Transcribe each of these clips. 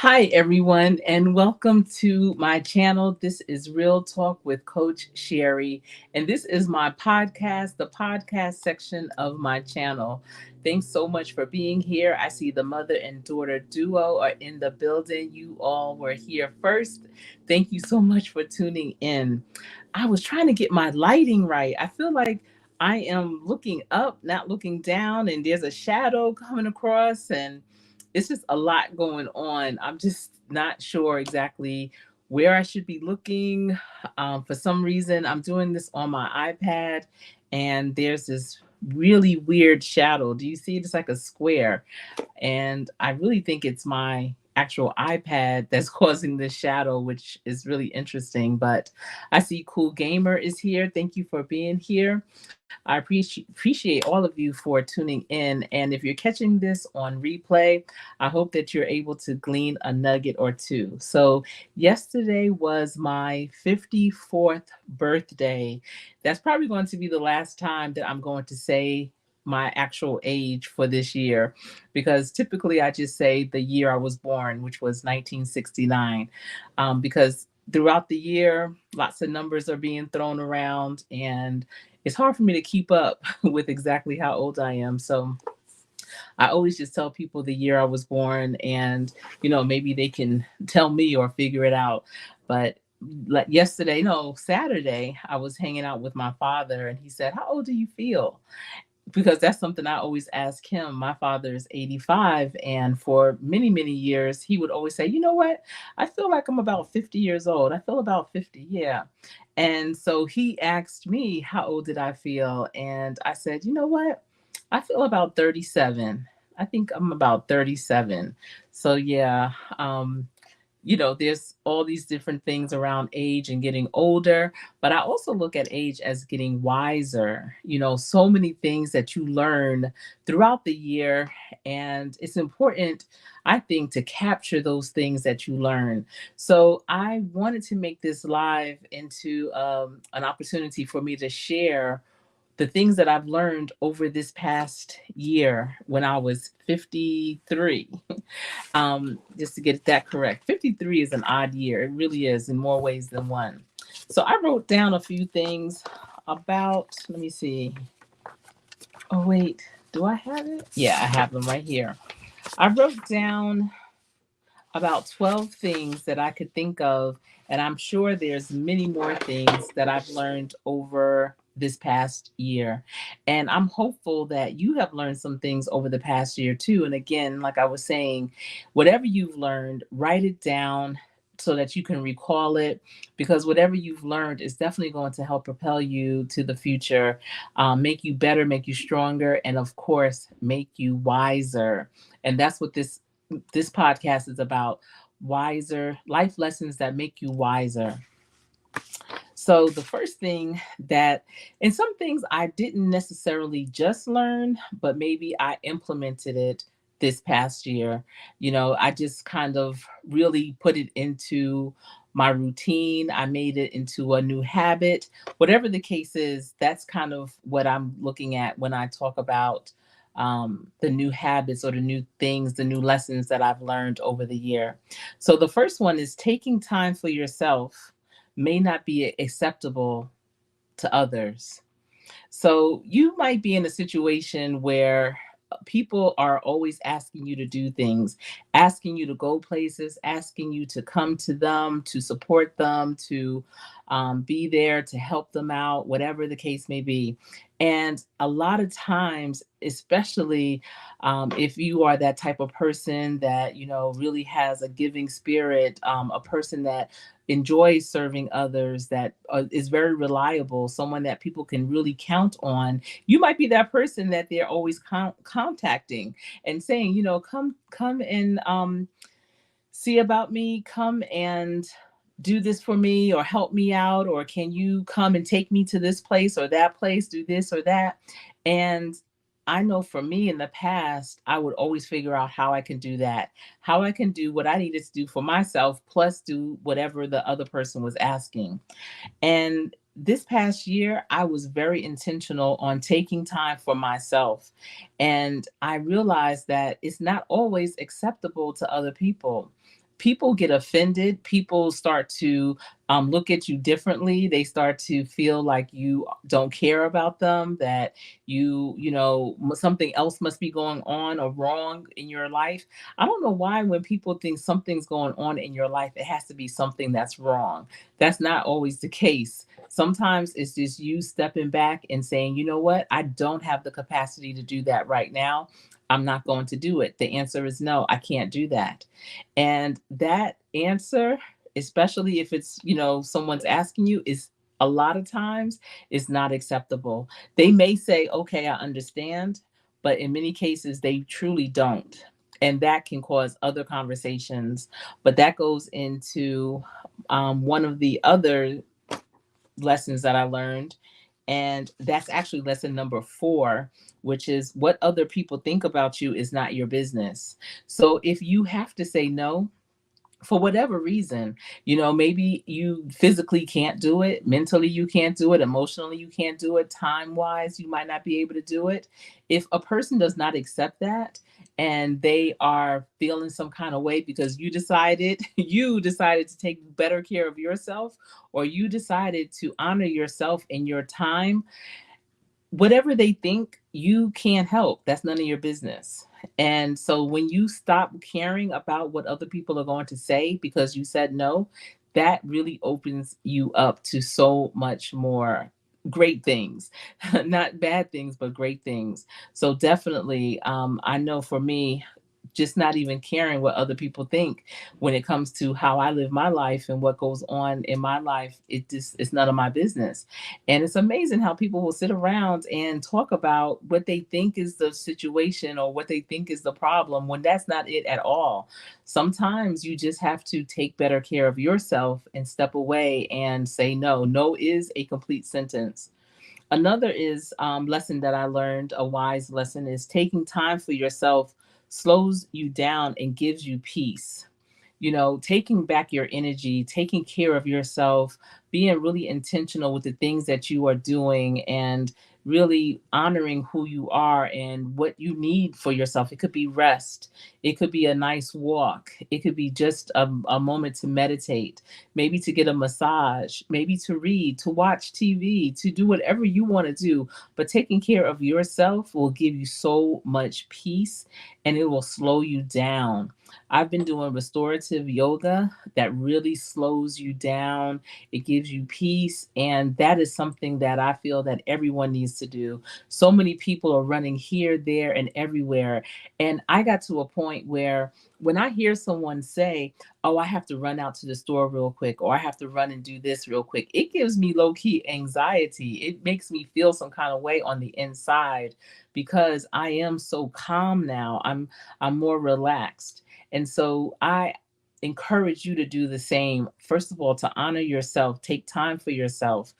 Hi, everyone, and welcome to my channel. This is Real Talk with Coach Sherri, and this is my podcast, the podcast section of my channel. Thanks so much for being here. I see the mother and daughter duo are in the building. You all were here first. Thank you so much for tuning in. I was trying to get my lighting right. I feel like I am looking up, not looking down, and there's a shadow coming across, and it's just a lot going on. I'm just not sure exactly where I should be looking. For some reason, I'm doing this on my iPad, and there's this really weird shadow. Do you see it? It's like a square. And I really think it's my actual iPad that's causing this shadow, which is really interesting. But I see Cool Gamer is here. Thank you for being here. I appreciate all of you for tuning in. And if you're catching this on replay, I hope that you're able to glean a nugget or two. So, yesterday was my 54th birthday. That's probably going to be the last time that I'm going to say my actual age for this year, because typically I just say the year I was born, which was 1969, because throughout the year, lots of numbers are being thrown around, and it's hard for me to keep up with exactly how old I am. So I always just tell people the year I was born, and maybe they can tell me or figure it out. But like yesterday, no, Saturday, I was hanging out with my father, and he said, "How old do you feel?" Because that's something I always ask him. My father is 85, and for many, many years, he would always say, "You know what? I feel like I'm about 50 years old. I feel about 50, yeah." And so he asked me, how old did I feel? And I said, "You know what? I feel about 37. I think I'm about 37." So, yeah, there's all these different things around age and getting older, but I also look at age as getting wiser. So many things that you learn throughout the year, and it's important, I think, to capture those things that you learn. So I wanted to make this live into an opportunity for me to share the things that I've learned over this past year when I was 53. Just to get that correct. 53 is an odd year. It really is, in more ways than one. So I wrote down a few things about, let me see. Oh, wait, do I have it? Yeah, I have them right here. I wrote down about 12 things that I could think of, and I'm sure there's many more things that I've learned over this past year. And I'm hopeful that you have learned some things over the past year too. And again, like I was saying, whatever you've learned, write it down so that you can recall it, because whatever you've learned is definitely going to help propel you to the future, make you better, make you stronger, and of course, make you wiser. And that's what this podcast is about: wiser life lessons that make you wiser. So, the first thing that, and some things I didn't necessarily just learn, but maybe I implemented it this past year. I just kind of really put it into my routine. I made it into a new habit. Whatever the case is, that's kind of what I'm looking at when I talk about the new habits or the new things, the new lessons that I've learned over the year. So, the first one is taking time for yourself may not be acceptable to others. So you might be in a situation where people are always asking you to do things, asking you to go places, asking you to come to them, to support them, to be there to help them out, whatever the case may be. And a lot of times, especially if you are that type of person that, really has a giving spirit, a person that enjoys serving others, that is very reliable, someone that people can really count on, you might be that person that they're always contacting and saying, come and see about me, come and do this for me, or help me out, or can you come and take me to this place or that place, do this or that. And I know for me in the past, I would always figure out how I can do that, how I can do what I needed to do for myself, plus do whatever the other person was asking. And this past year, I was very intentional on taking time for myself. And I realized that it's not always acceptable to other people. people get offended. People start to look at you differently. They start to feel like you don't care about them, that something else must be going on or wrong in your life. I don't know why when people think something's going on in your life, it has to be something that's wrong. That's not always the case. Sometimes it's just you stepping back and saying, you know what, I don't have the capacity to do that right now. I'm not going to do it. The answer is no, I can't do that. And that answer, especially if it's, someone's asking you, is a lot of times is not acceptable. They may say, okay, I understand, but in many cases, they truly don't. And that can cause other conversations. But that goes into one of the other lessons that I learned. And that's actually lesson number 4, which is what other people think about you is not your business. So if you have to say no, for whatever reason, maybe you physically can't do it, mentally you can't do it, emotionally you can't do it, time wise you might not be able to do it. If a person does not accept that and they are feeling some kind of way because you decided you decided to take better care of yourself, or you decided to honor yourself and your time, whatever they think, you can't help. That's none of your business. And so when you stop caring about what other people are going to say because you said no, that really opens you up to so much more great things. Not bad things, but great things. So definitely, I know for me, just not even caring what other people think when it comes to how I live my life and what goes on in my life, it's none of my business. And it's amazing how people will sit around and talk about what they think is the situation or what they think is the problem when that's not it at all. Sometimes you just have to take better care of yourself and step away and say no. No is a complete sentence. Another is lesson that I learned, a wise lesson, is taking time for yourself slows you down and gives you peace. Taking back your energy, taking care of yourself, being really intentional with the things that you are doing, and really honoring who you are and what you need for yourself. It could be rest, it could be a nice walk, it could be just a moment to meditate, maybe to get a massage, maybe to read, to watch TV, to do whatever you want to do. But taking care of yourself will give you so much peace and it will slow you down. I've been doing restorative yoga that really slows you down. It gives you peace. And that is something that I feel that everyone needs to do. So many people are running here, there, and everywhere. And I got to a point where when I hear someone say, oh, I have to run out to the store real quick, or I have to run and do this real quick, it gives me low key anxiety. It makes me feel some kind of way on the inside because I am so calm now. I'm more relaxed. And so I encourage you to do the same. First of all, to honor yourself, take time for yourself.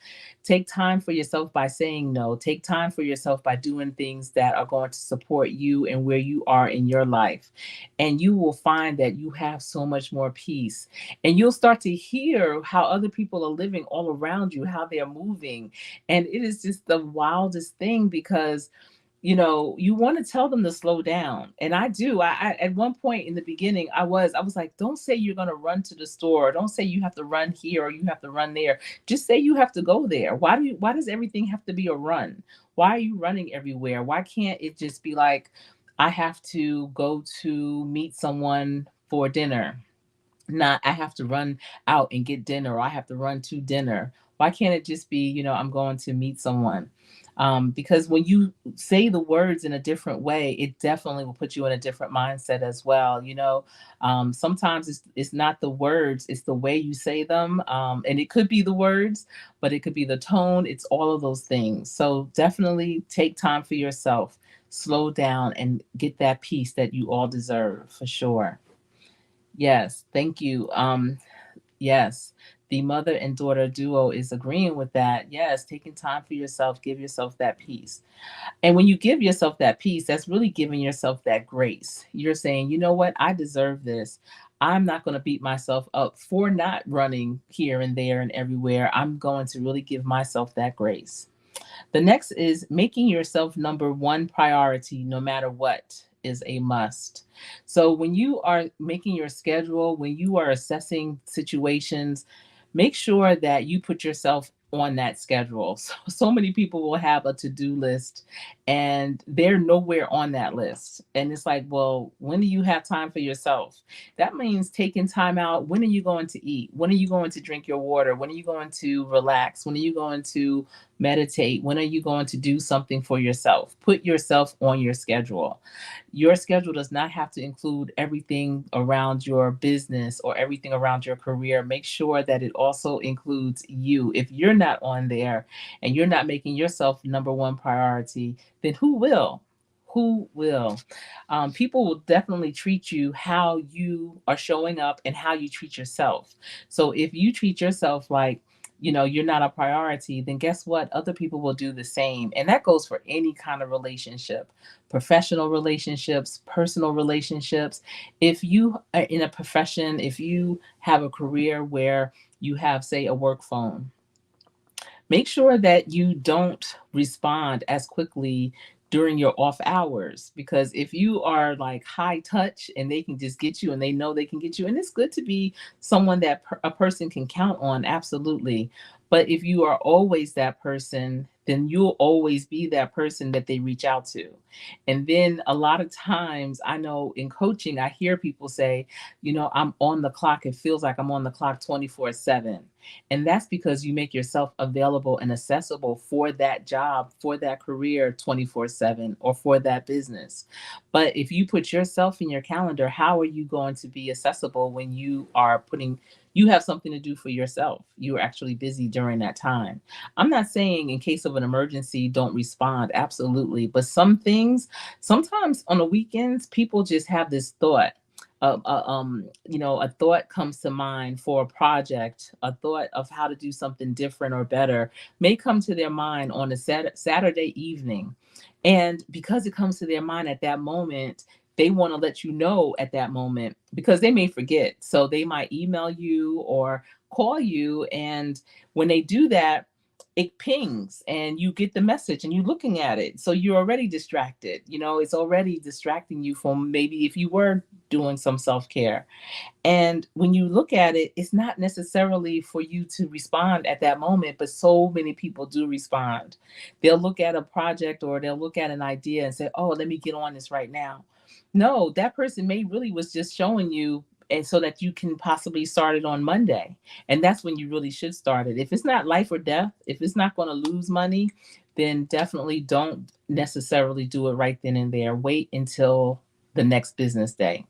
Take time for yourself by saying no. Take time for yourself by doing things that are going to support you and where you are in your life. And you will find that you have so much more peace. And you'll start to hear how other people are living all around you, how they're moving. And it is just the wildest thing because you want to tell them to slow down. And I do. I at one point in the beginning, I was like, don't say you're going to run to the store. Don't say you have to run here or you have to run there. Just say you have to go there. Why does everything have to be a run? Why are you running everywhere? Why can't it just be like, I have to go to meet someone for dinner? Not I have to run out and get dinner or I have to run to dinner. Why can't it just be, I'm going to meet someone? Because when you say the words in a different way, it definitely will put you in a different mindset as well. Sometimes it's not the words, it's the way you say them. And it could be the words, but it could be the tone. It's all of those things. So definitely take time for yourself, slow down, and get that peace that you all deserve for sure. Yes, thank you. Yes, the mother and daughter duo is agreeing with that. Yes, taking time for yourself, give yourself that peace. And when you give yourself that peace, that's really giving yourself that grace. You're saying, you know what? I deserve this. I'm not going to beat myself up for not running here and there and everywhere. I'm going to really give myself that grace. The next is making yourself number one priority no matter what. is a must. So when you are making your schedule, when you are assessing situations, make sure that you put yourself on that schedule. So many people will have a to-do list and they're nowhere on that list. And it's like, well, when do you have time for yourself? That means taking time out. When are you going to eat? When are you going to drink your water? When are you going to relax? When are you going to meditate? When are you going to do something for yourself? Put yourself on your schedule. Your schedule does not have to include everything around your business or everything around your career. Make sure that it also includes you. If you're not on there and you're not making yourself number one priority, then who will? Who will? People will definitely treat you how you are showing up and how you treat yourself. So if you treat yourself like, you're not a priority, then guess what? Other people will do the same. And that goes for any kind of relationship, professional relationships, personal relationships. If you are in a profession, if you have a career where you have, say, a work phone, make sure that you don't respond as quickly during your off hours, because if you are like high touch and they can just get you and they know they can get you, and it's good to be someone that a person can count on, absolutely. But if you are always that person, then you'll always be that person that they reach out to. And then a lot of times, I know in coaching I hear people say, I'm on the clock, it feels like I'm on the clock 24/7. And that's because you make yourself available and accessible for that job, for that career 24/7, or for that business. But if you put yourself in your calendar, how are you going to be accessible when you have something to do for yourself? You're actually busy during that time. I'm not saying in case of an emergency, don't respond. Absolutely. But some things, sometimes on the weekends, people just have this thought, a thought comes to mind for a project, a thought of how to do something different or better may come to their mind on a Saturday evening. And because it comes to their mind at that moment, they want to let you know at that moment because they may forget. So they might email you or call you. And when they do that, it pings and you get the message and you're looking at it. So you're already distracted. It's already distracting you from maybe if you were doing some self care. And when you look at it, it's not necessarily for you to respond at that moment, but so many people do respond. They'll look at a project or they'll look at an idea and say, oh, let me get on this right now. No, that person may really was just showing you, and so that you can possibly start it on Monday. And that's when you really should start it. If it's not life or death, if it's not going to lose money, then definitely don't necessarily do it right then and there. Wait until the next business day.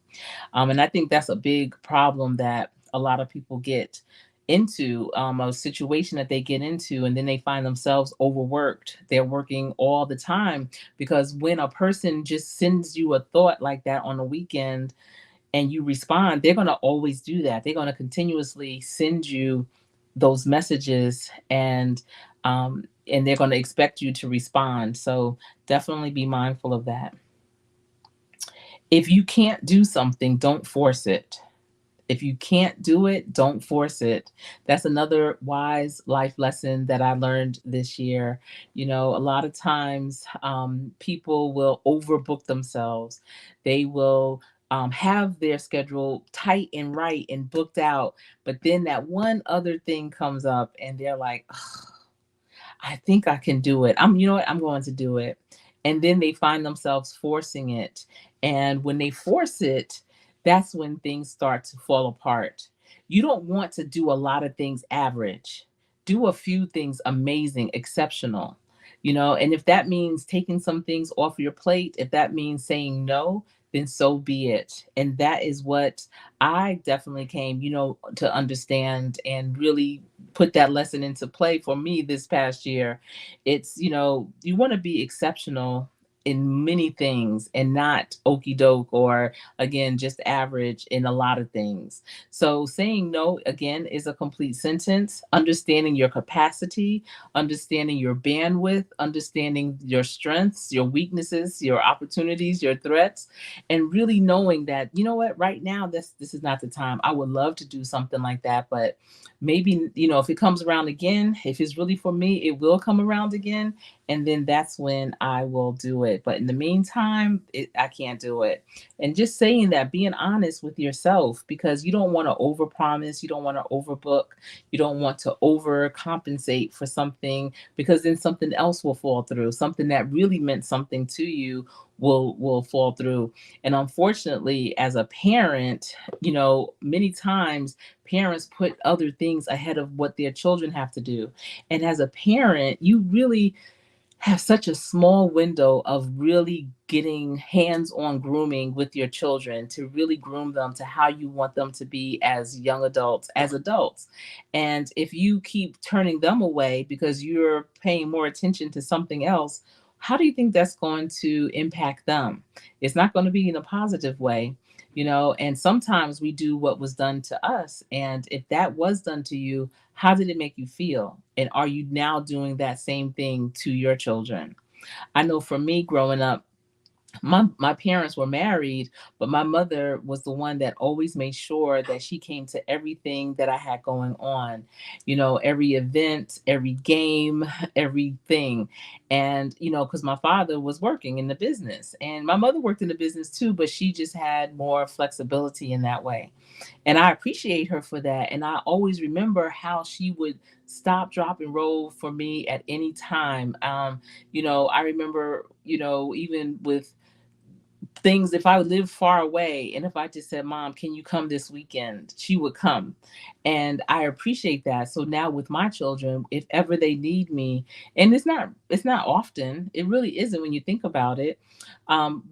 And I think that's a big problem that a lot of people get into, a situation that they get into, and then they find themselves overworked. They're working all the time because when a person just sends you a thought like that on the weekend and you respond, they're going to always do that. They're going to continuously send you those messages, and they're going to expect you to respond. So definitely be mindful of that. If you can't do something, don't force it. If you can't do it, don't force it. That's another wise life lesson that I learned this year. A lot of times people will overbook themselves. They will have their schedule tight and right and booked out. But then that one other thing comes up and they're like, I think I can do it. You know what? I'm going to do it. And then they find themselves forcing it. And when they force it, that's when things start to fall apart. You don't want to do a lot of things average. Do a few things amazing, exceptional. And if that means taking some things off your plate, if that means saying no, then so be it. And that is what I definitely came, to understand and really put that lesson into play for me this past year. It's, you want to be exceptional in many things and not okey doke or again just average in a lot of things. So saying no again is a complete sentence. Understanding your capacity, understanding your bandwidth, understanding your strengths, your weaknesses, your opportunities, your threats, and really knowing that, you know what, right now this is not the time. I would love to do something like that, but maybe, if it comes around again, if it's really for me, it will come around again. and then that's when I will do it. But in the meantime, I can't do it. And just saying that, being honest with yourself, because you don't want to overpromise, you don't want to overbook, you don't want to overcompensate for something, because then something else will fall through. Something that really meant something to you will fall through. And unfortunately, as a parent, many times parents put other things ahead of what their children have to do. And as a parent, you really have such a small window of really getting hands-on grooming with your children, to really groom them to how you want them to be as young adults, as adults. And if you keep turning them away because you're paying more attention to something else, how do you think that's going to impact them? It's not going to be in a positive way. And sometimes we do what was done to us, and if that was done to you, how did it make you feel? And are you now doing that same thing to your children? I know for me growing up, my parents were married, but my mother was the one that always made sure that she came to everything that I had going on, every event, every game, everything. And, because my father was working in the business and my mother worked in the business too, but she just had more flexibility in that way. And I appreciate her for that. And I always remember how she would stop, drop, and roll for me at any time. I remember, even with things, if I lived far away and if I just said, Mom, can you come this weekend, she would come. And I appreciate that. So now with my children, if ever they need me, and it's not often, it really isn't when you think about it.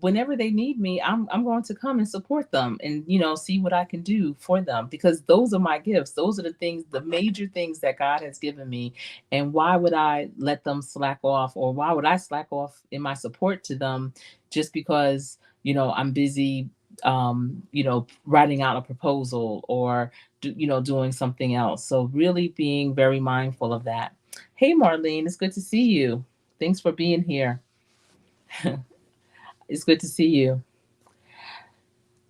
Whenever they need me, I'm going to come and support them, and see what I can do for them, because those are my gifts. Those are the things, the major things that God has given me. And why would I let them slack off, or why would I slack off in my support to them just because I'm busy, writing out a proposal, or doing something else. So really being very mindful of that. Hey, Marlene, it's good to see you. Thanks for being here. It's good to see you.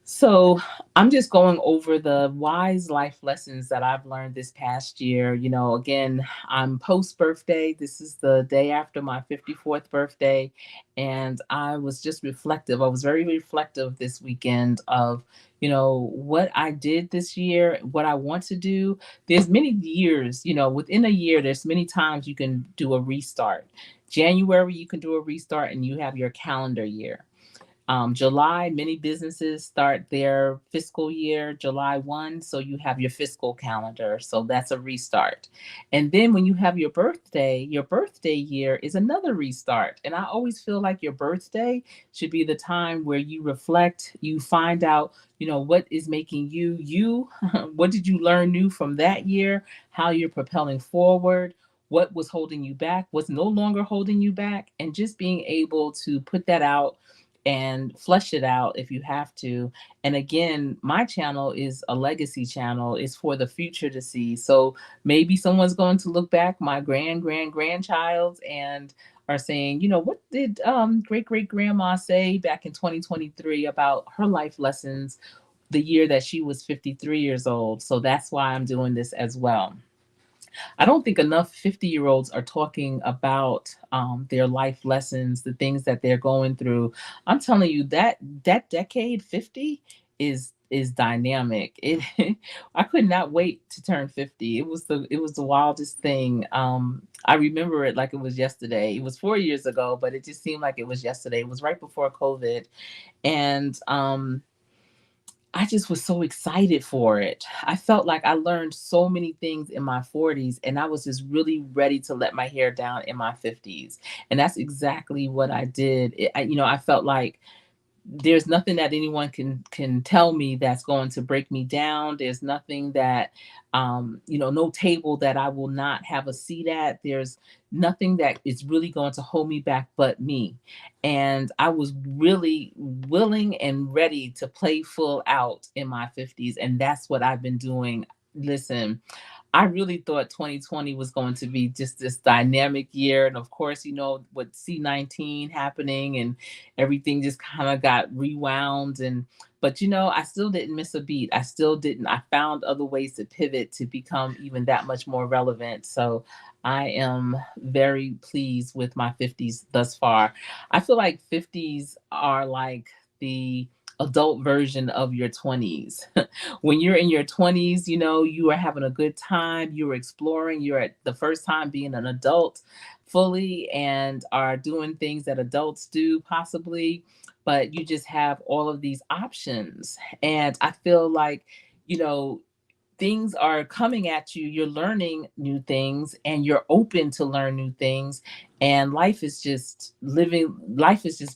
So I'm just going over the wise life lessons that I've learned this past year. Again, I'm post birthday. This is the day after my 54th birthday. And I was just reflective. I was very reflective this weekend of, what I did this year, what I want to do. There's many years, within a year, there's many times you can do a restart. January, you can do a restart and you have your calendar year. July, many businesses start their fiscal year July 1. So you have your fiscal calendar. So that's a restart. And then when you have your birthday year is another restart. And I always feel like your birthday should be the time where you reflect, you find out, what is making you, you, what did you learn new from that year, how you're propelling forward, what was holding you back, what's no longer holding you back, and just being able to put that out and flesh it out if you have to. And again, my channel is a legacy channel. It's for the future to see. So maybe someone's going to look back, my grandchild, and are saying, what did great great grandma say back in 2023 about her life lessons the year that she was 53 years old? So that's why I'm doing this as well. I don't think enough 50-year-olds are talking about their life lessons, the things that they're going through. I'm telling you that decade 50 is dynamic. It I could not wait to turn 50. It was the wildest thing. I remember it like it was yesterday. It was 4 years ago, but it just seemed like it was yesterday. It was right before COVID. And I just was so excited for it. I felt like I learned so many things in my 40s, and I was just really ready to let my hair down in my 50s. And that's exactly what I did. I felt like there's nothing that anyone can tell me that's going to break me down. There's nothing that no table that I will not have a seat at. There's nothing that is really going to hold me back but me. And I was really willing and ready to play full out in my 50s, and that's what I've been doing. Listen, I really thought 2020 was going to be just this dynamic year. And of course, with C-19 happening and everything just kind of got rewound. But I still didn't miss a beat. I still didn't. I found other ways to pivot to become even that much more relevant. So I am very pleased with my 50s thus far. I feel like 50s are like the adult version of your 20s. When you're in your 20s, you are having a good time, you're exploring, you're at the first time being an adult fully and are doing things that adults do possibly, but you just have all of these options. And I feel like, you know, things are coming at you, you're learning new things and you're open to learn new things, and life is just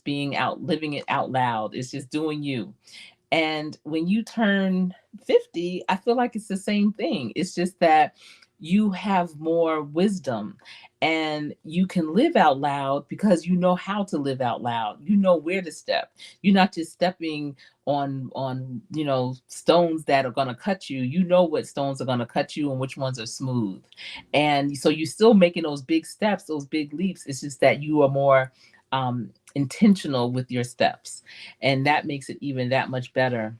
being out, living it out loud. It's just doing you. And when you turn 50, I feel like it's the same thing. It's just that you have more wisdom and you can live out loud because you know how to live out loud. You know where to step. You're not just stepping on stones that are going to cut you. You know what stones are going to cut you and which ones are smooth. And so you're still making those big steps, those big leaps. It's just that you are more intentional with your steps, and that makes it even that much better.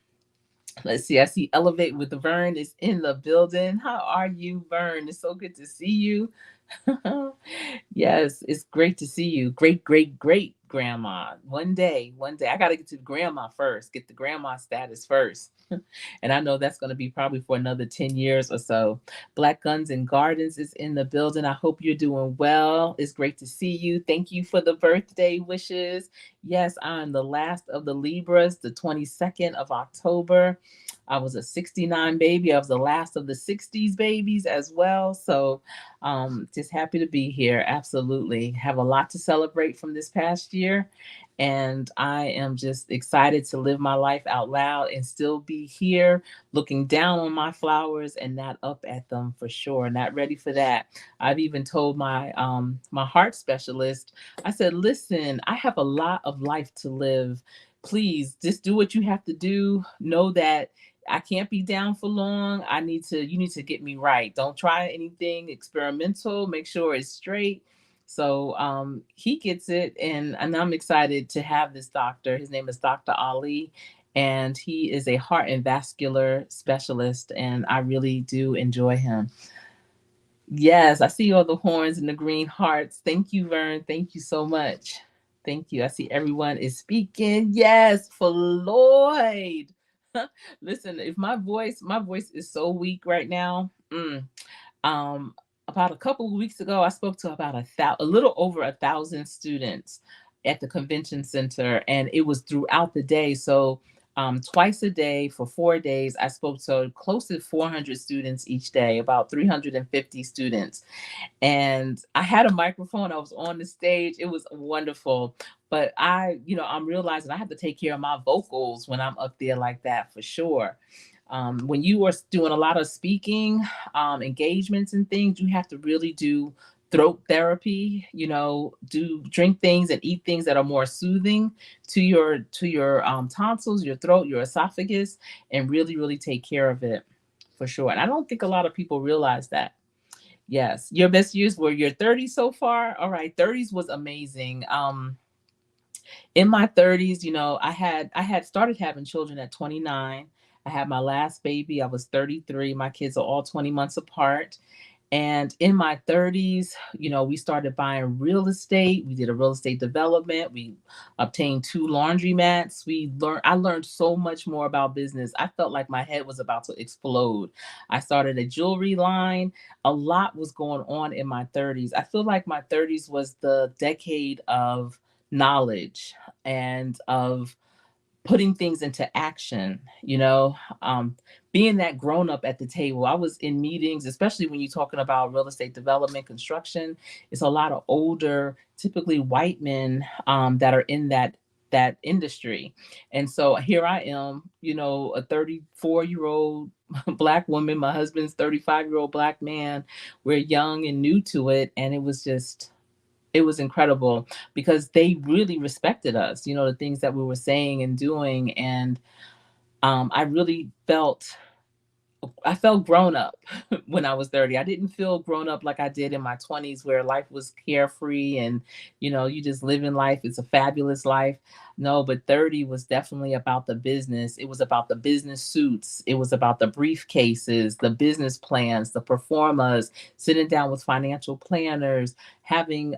Let's see. I see Elevate with Vern is in the building. How are you, Vern? It's so good to see you. Yes, it's great to see you. Great, great, great grandma. One day, I got to get to grandma first, get the grandma status first. And I know that's going to be probably for another 10 years or so. Black Guns and Gardens is in the building. I hope you're doing well. It's great to see you. Thank you for the birthday wishes. Yes, I'm the last of the Libras, the 22nd of October. I was a 69 baby. I was the last of the 60s babies as well. So just happy to be here. Absolutely. Have a lot to celebrate from this past year. And I am just excited to live my life out loud and still be here looking down on my flowers and not up at them, for sure. Not ready for that. I've even told my heart specialist, I said, listen, I have a lot of life to live. Please just do what you have to do. Know that I can't be down for long. You need to get me right. Don't try anything experimental. Make sure it's straight. So he gets it. And I'm excited to have this doctor. His name is Dr. Ali, and he is a heart and vascular specialist. And I really do enjoy him. Yes, I see all the horns and the green hearts. Thank you, Vern. Thank you so much. Thank you. I see everyone is speaking. Yes, Floyd. Listen, if my voice is so weak right now. Um, about a couple of weeks ago, I spoke to about a little over 1,000 students at the convention center, and it was throughout the day. So twice a day for 4 days, I spoke to close to 400 students each day, about 350 students. And I had a microphone. I was on the stage. It was wonderful. But I'm realizing I have to take care of my vocals when I'm up there like that, for sure. When you are doing a lot of speaking engagements and things, you have to really do throat therapy. Do drink things and eat things that are more soothing to your tonsils, your throat, your esophagus, and really, really take care of it, for sure. And I don't think a lot of people realize that. Yes. Your best years were your 30s so far? All right. 30s was amazing. In my 30s, I had started having children at 29. I had my last baby. I was 33. My kids are all 20 months apart. And in my 30s, we started buying real estate. We did a real estate development. We obtained 2 laundromats. I learned so much more about business. I felt like my head was about to explode. I started a jewelry line. A lot was going on in my 30s. I feel like my 30s was the decade of knowledge and of putting things into action, being that grown up at the table. I was in meetings, especially when you're talking about real estate development, construction. It's a lot of older, typically white men that are in that industry. And so here I am, a 34-year-old Black woman. My husband's 35-year-old Black man. We're young and new to it. And it was incredible because they really respected us, the things that we were saying and doing. And I really felt I felt grown up when I was 30. I didn't feel grown up like I did in my 20s, where life was carefree and, you just live in life. It's a fabulous life. No, but 30 was definitely about the business. It was about the business suits. It was about the briefcases, the business plans, the performas, sitting down with financial planners, having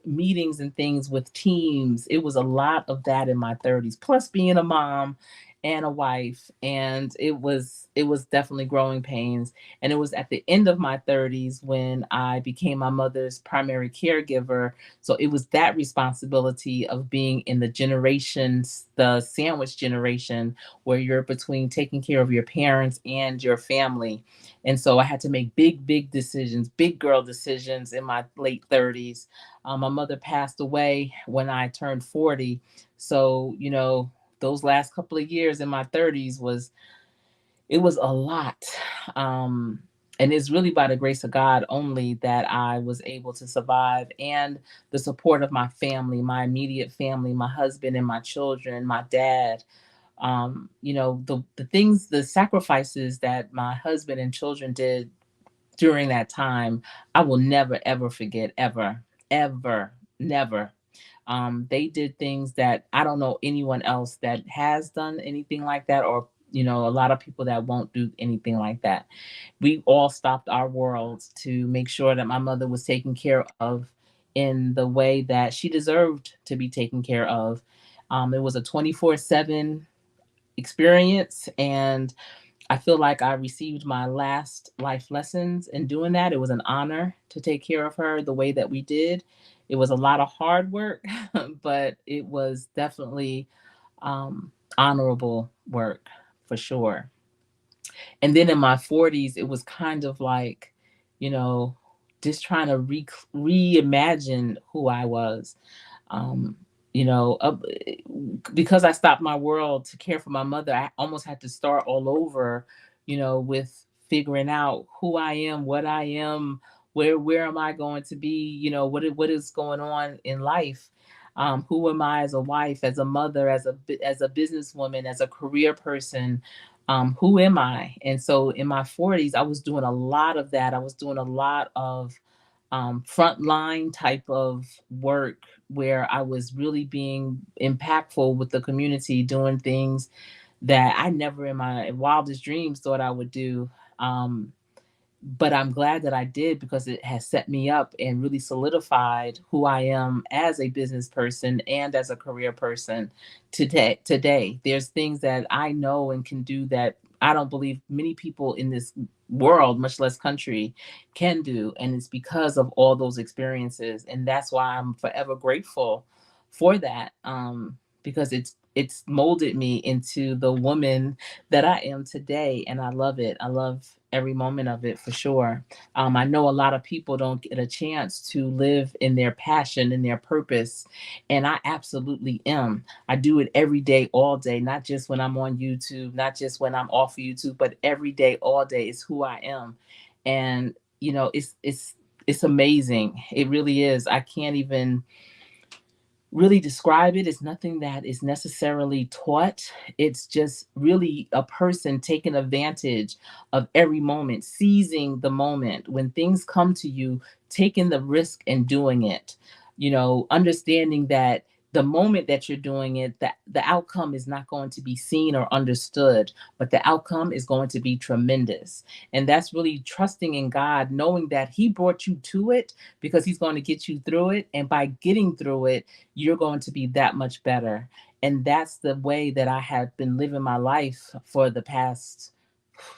meetings and things with teams. It was a lot of that in my 30s, plus being a mom and a wife, and it was definitely growing pains. And it was at the end of my 30s when I became my mother's primary caregiver. So it was that responsibility of being in the generations, the sandwich generation, where you're between taking care of your parents and your family. And so I had to make big decisions, big girl decisions in my late 30s. My mother passed away when I turned 40. So, those last couple of years in my 30s was a lot. Um, and it's really by the grace of God only that I was able to survive, and the support of my family, my immediate family, my husband and my children, my dad. The things, the sacrifices that my husband and children did during that time, I will never ever forget, ever, ever, never. They did things that I don't know anyone else that has done anything like that, or a lot of people that won't do anything like that. We all stopped our worlds to make sure that my mother was taken care of in the way that she deserved to be taken care of. It was a 24/7 experience, and I feel like I received my last life lessons in doing that. It was an honor to take care of her the way that we did. It was a lot of hard work, but it was definitely honorable work for sure. And then in my 40s, it was kind of like, you know, just trying to reimagine who I was. Um, you know, uh, because I stopped my world to care for my mother, I almost had to start all over, with figuring out who I am, what I am, where am I going to be, what is going on in life. Who am I as a wife, as a mother, as a businesswoman, as a career person? Who am I? And so in my 40s, I was doing a lot of that. I was doing a lot of frontline type of work, where I was really being impactful with the community, doing things that I never in my wildest dreams thought I would do. Um, but I'm glad that I did, because it has set me up and really solidified who I am as a business person and as a career person today. Today, there's things that I know and can do that I don't believe many people in this world, much less country, can do, and it's because of all those experiences, and that's why I'm forever grateful for that. Because it's molded me into the woman that I am today, and I love it. I love every moment of it for sure. I know a lot of people don't get a chance to live in their passion and their purpose, and I absolutely am. I do it every day, all day, not just when I'm on YouTube, not just when I'm off of YouTube, but every day, all day is who I am. And it's amazing. It really is. I can't even really describe it. It's nothing that is necessarily taught. It's just really a person taking advantage of every moment, seizing the moment when things come to you, taking the risk and doing it. Understanding that the moment that you're doing it, that the outcome is not going to be seen or understood, but the outcome is going to be tremendous. And that's really trusting in God, knowing that He brought you to it because He's going to get you through it. And by getting through it, you're going to be that much better. And that's the way that I have been living my life for the past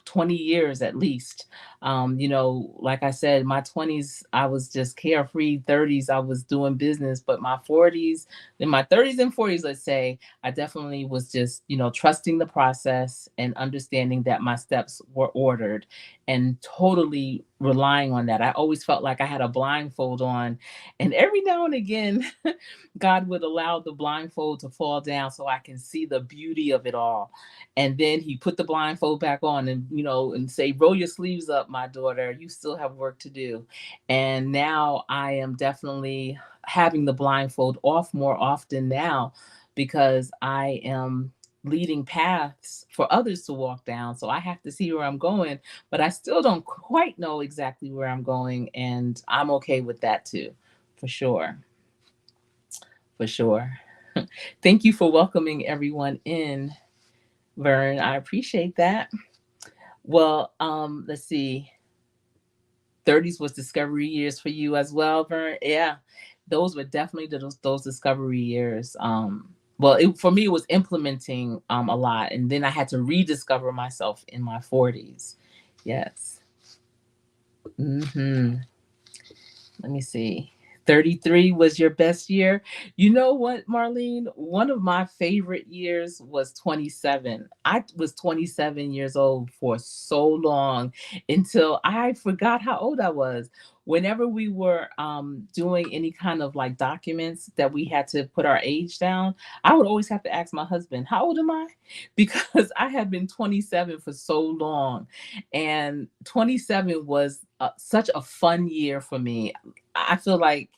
20 years at least. Like I said, my 20s, I was just carefree. 30s, I was doing business. But my 40s, in my 30s and 40s, let's say, I definitely was just, trusting the process and understanding that my steps were ordered and totally relying on that. I always felt like I had a blindfold on. And every now and again, God would allow the blindfold to fall down so I can see the beauty of it all. And then He put the blindfold back on, and and say, roll your sleeves up, my daughter, you still have work to do. And now I am definitely having the blindfold off more often now, because I am leading paths for others to walk down. So I have to see where I'm going, but I still don't quite know exactly where I'm going. And I'm okay with that too, for sure. For sure. Thank you for welcoming everyone in, Vern. I appreciate that. Well, let's see. 30s was discovery years for you as well, Vern. Yeah, those were definitely those discovery years. Well, for me, it was implementing a lot, and then I had to rediscover myself in my 40s. Yes. Hmm. Let me see. 33 was your best year. You know what, Marlene? One of my favorite years was 27. I was 27 years old for so long until I forgot how old I was. Whenever we were doing any kind of like documents that we had to put our age down, I would always have to ask my husband, how old am I? Because I had been 27 for so long. And 27 was such a fun year for me. I feel like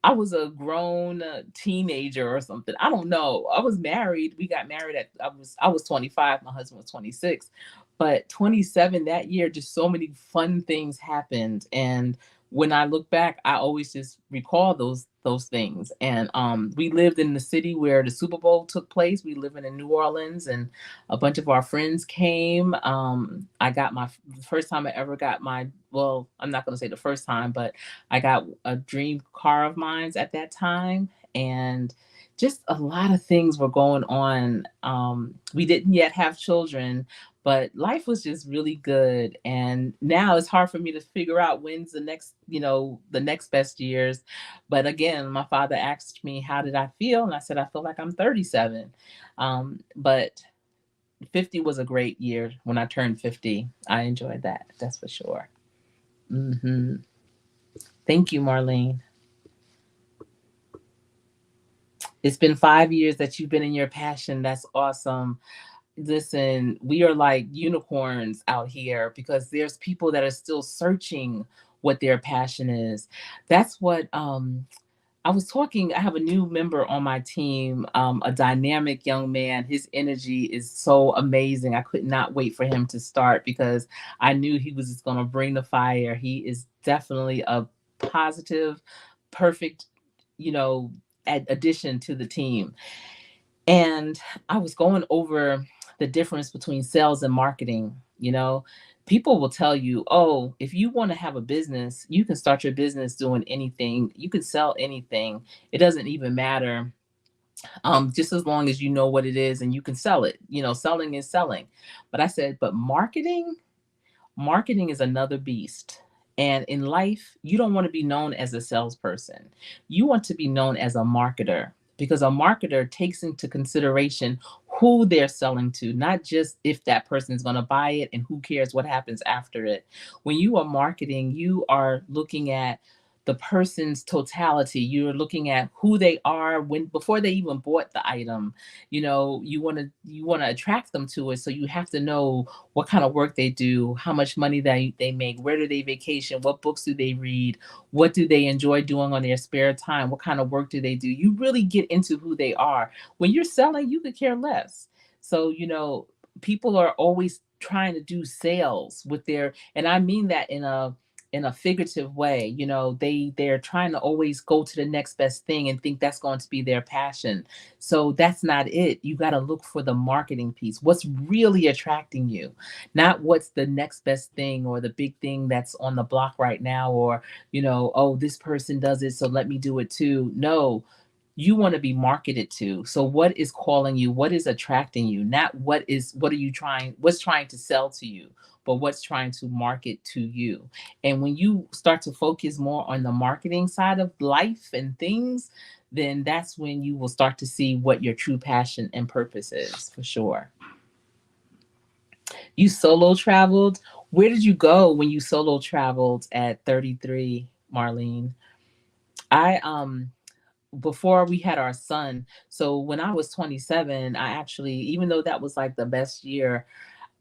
I was a grown teenager or something. I don't know. I was married. We got married at I was 25, my husband was 26. But 27 that year, just so many fun things happened. And when I look back, I always just recall those things. And we lived in the city where the Super Bowl took place. We live in New Orleans, and a bunch of our friends came. I got my the first time I ever got my, well, I'm not going to say the first time, but I got a dream car of mine at that time. And just a lot of things were going on. We didn't yet have children, but life was just really good. And now it's hard for me to figure out when's the next, the next best years. But again, my father asked me, how did I feel? And I said, I feel like I'm 37. But 50 was a great year. When I turned 50, I enjoyed that. That's for sure. Hmm. Thank you, Marlene. It's been 5 years that you've been in your passion. That's awesome. Listen, we are like unicorns out here because there's people that are still searching what their passion is. That's what I was talking. I have a new member on my team, a dynamic young man. His energy is so amazing. I could not wait for him to start because I knew he was just going to bring the fire. He is definitely a positive, perfect, you know, addition to the team. And I was going over the difference between sales and marketing. People will tell you, oh, if you want to have a business, you can start your business doing anything. You can sell anything. It doesn't even matter. Just as long as you know what it is and you can sell it. Selling is selling. But I said, but marketing is another beast. And in life, you don't want to be known as a salesperson. You want to be known as a marketer because a marketer takes into consideration who they're selling to, not just if that person is going to buy it and who cares what happens after it. When you are marketing, you are looking at the person's totality. You're looking at who they are when before they even bought the item. You want to attract them to it, so you have to know what kind of work they do, how much money they make, where do they vacation, what books do they read, what do they enjoy doing on their spare time, what kind of work do they do. You really get into who they are. When you're selling, you could care less. So, people are always trying to do sales with their, and I mean that in a figurative way. They're trying to always go to the next best thing and think that's going to be their passion. So that's not it. You got to look for the marketing piece. What's really attracting you? Not what's the next best thing or the big thing that's on the block right now, or, oh, this person does it, so let me do it too. No, you want to be marketed to. So what is calling you? What is attracting you? Not what's trying to sell to you, but what's trying to market to you. And when you start to focus more on the marketing side of life and things, then that's when you will start to see what your true passion and purpose is, for sure. You solo traveled. Where did you go when you solo traveled at 33, Marlene? I before we had our son. So when I was 27, I actually, even though that was like the best year,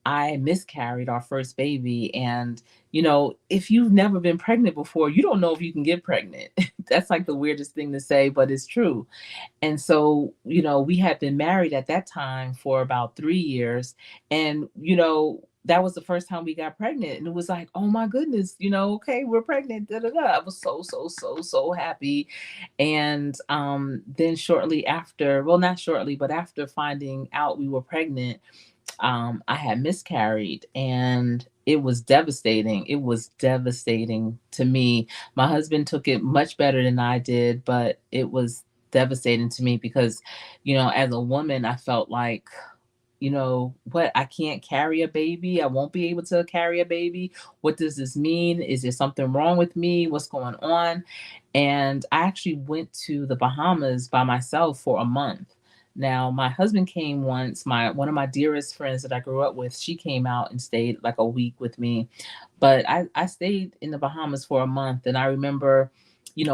I miscarried our first baby. And, if you've never been pregnant before, you don't know if you can get pregnant. That's like the weirdest thing to say, but it's true. And so, we had been married at that time for about 3 years. And, that was the first time we got pregnant. And it was like, oh my goodness, okay, we're pregnant. Da, da, da. I was so, so, so, so happy. And then shortly after, well, not shortly, but after finding out we were pregnant, I had miscarried, and it was devastating. It was devastating to me. My husband took it much better than I did, but it was devastating to me because, as a woman, I felt like, what? I can't carry a baby. I won't be able to carry a baby. What does this mean? Is there something wrong with me? What's going on? And I actually went to the Bahamas by myself for a month. Now, my husband came once. My One of my dearest friends that I grew up with, she came out and stayed like a week with me. But I stayed in the Bahamas for a month, and I remember,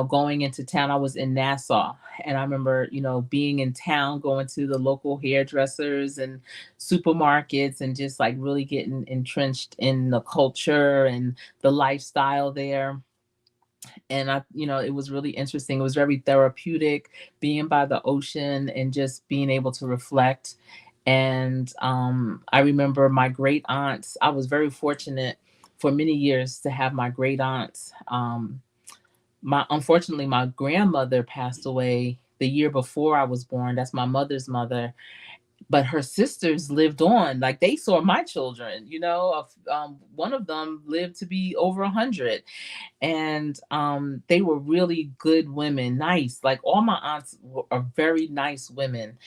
going into town. I was in Nassau, and I remember, being in town, going to the local hairdressers and supermarkets, and just like really getting entrenched in the culture and the lifestyle there. And it was really interesting. It was very therapeutic being by the ocean and just being able to reflect. And I remember my great aunts. I was very fortunate for many years to have my great aunts. My Unfortunately, my grandmother passed away the year before I was born. That's my mother's mother. But her sisters lived on. Like, they saw my children. One of them lived to be over 100. And they were really good women, nice. Like, all my aunts are very nice women.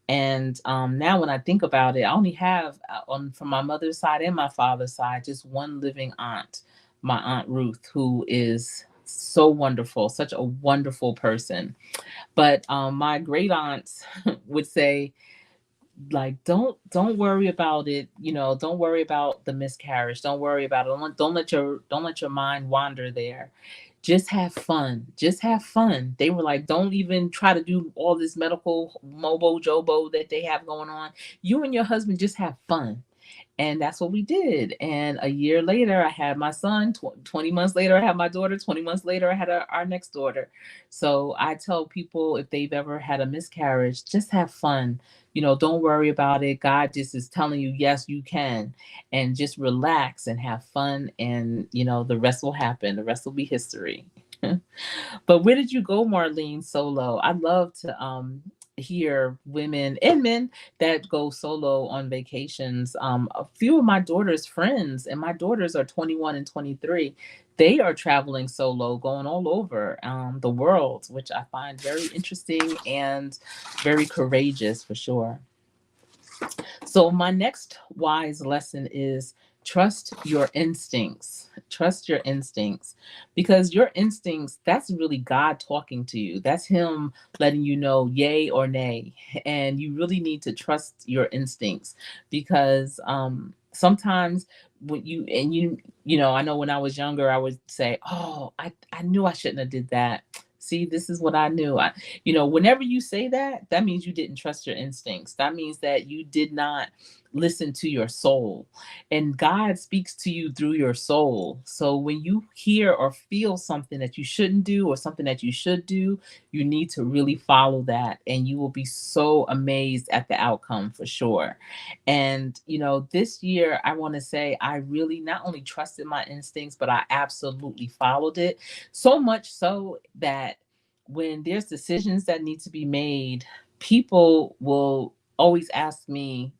And now when I think about it, I only have, on from my mother's side and my father's side, just one living aunt, my aunt Ruth, who is so wonderful, such a wonderful person. But my great aunts would say, like, don't worry about it, don't worry about the miscarriage, don't worry about it, don't let your mind wander there. Just have fun, just have fun. They were like, don't even try to do all this medical mobo jobo that they have going on. You and your husband just have fun. And that's what we did. And a year later, I had my son. 20 months later, I had my daughter. 20 months later, I had our next daughter. So I tell people, if they've ever had a miscarriage, just have fun. Don't worry about it. God just is telling you, yes, you can. And just relax and have fun. And, the rest will happen. The rest will be history. But where did you go, Marlene, solo? I love to hear women and men that go solo on vacations. A few of my daughter's friends, and my daughters are 21 and 23. They are traveling solo, going all over the world, which I find very interesting and very courageous for sure. So, my next wise lesson is trust your instincts. Trust your instincts, because your instincts, that's really God talking to you. That's Him letting you know, yay or nay. And you really need to trust your instincts, because sometimes when I know when I was younger, I would say, oh, I knew I shouldn't have did that. See, this is what I knew. Whenever you say that, that means you didn't trust your instincts. That means that you did not listen to your soul. And God speaks to you through your soul. So when you hear or feel something that you shouldn't do or something that you should do, you need to really follow that. And you will be so amazed at the outcome for sure. And, this year, I want to say I really not only trusted my instincts, but I absolutely followed it. So much so that when there's decisions that need to be made, people will always ask me,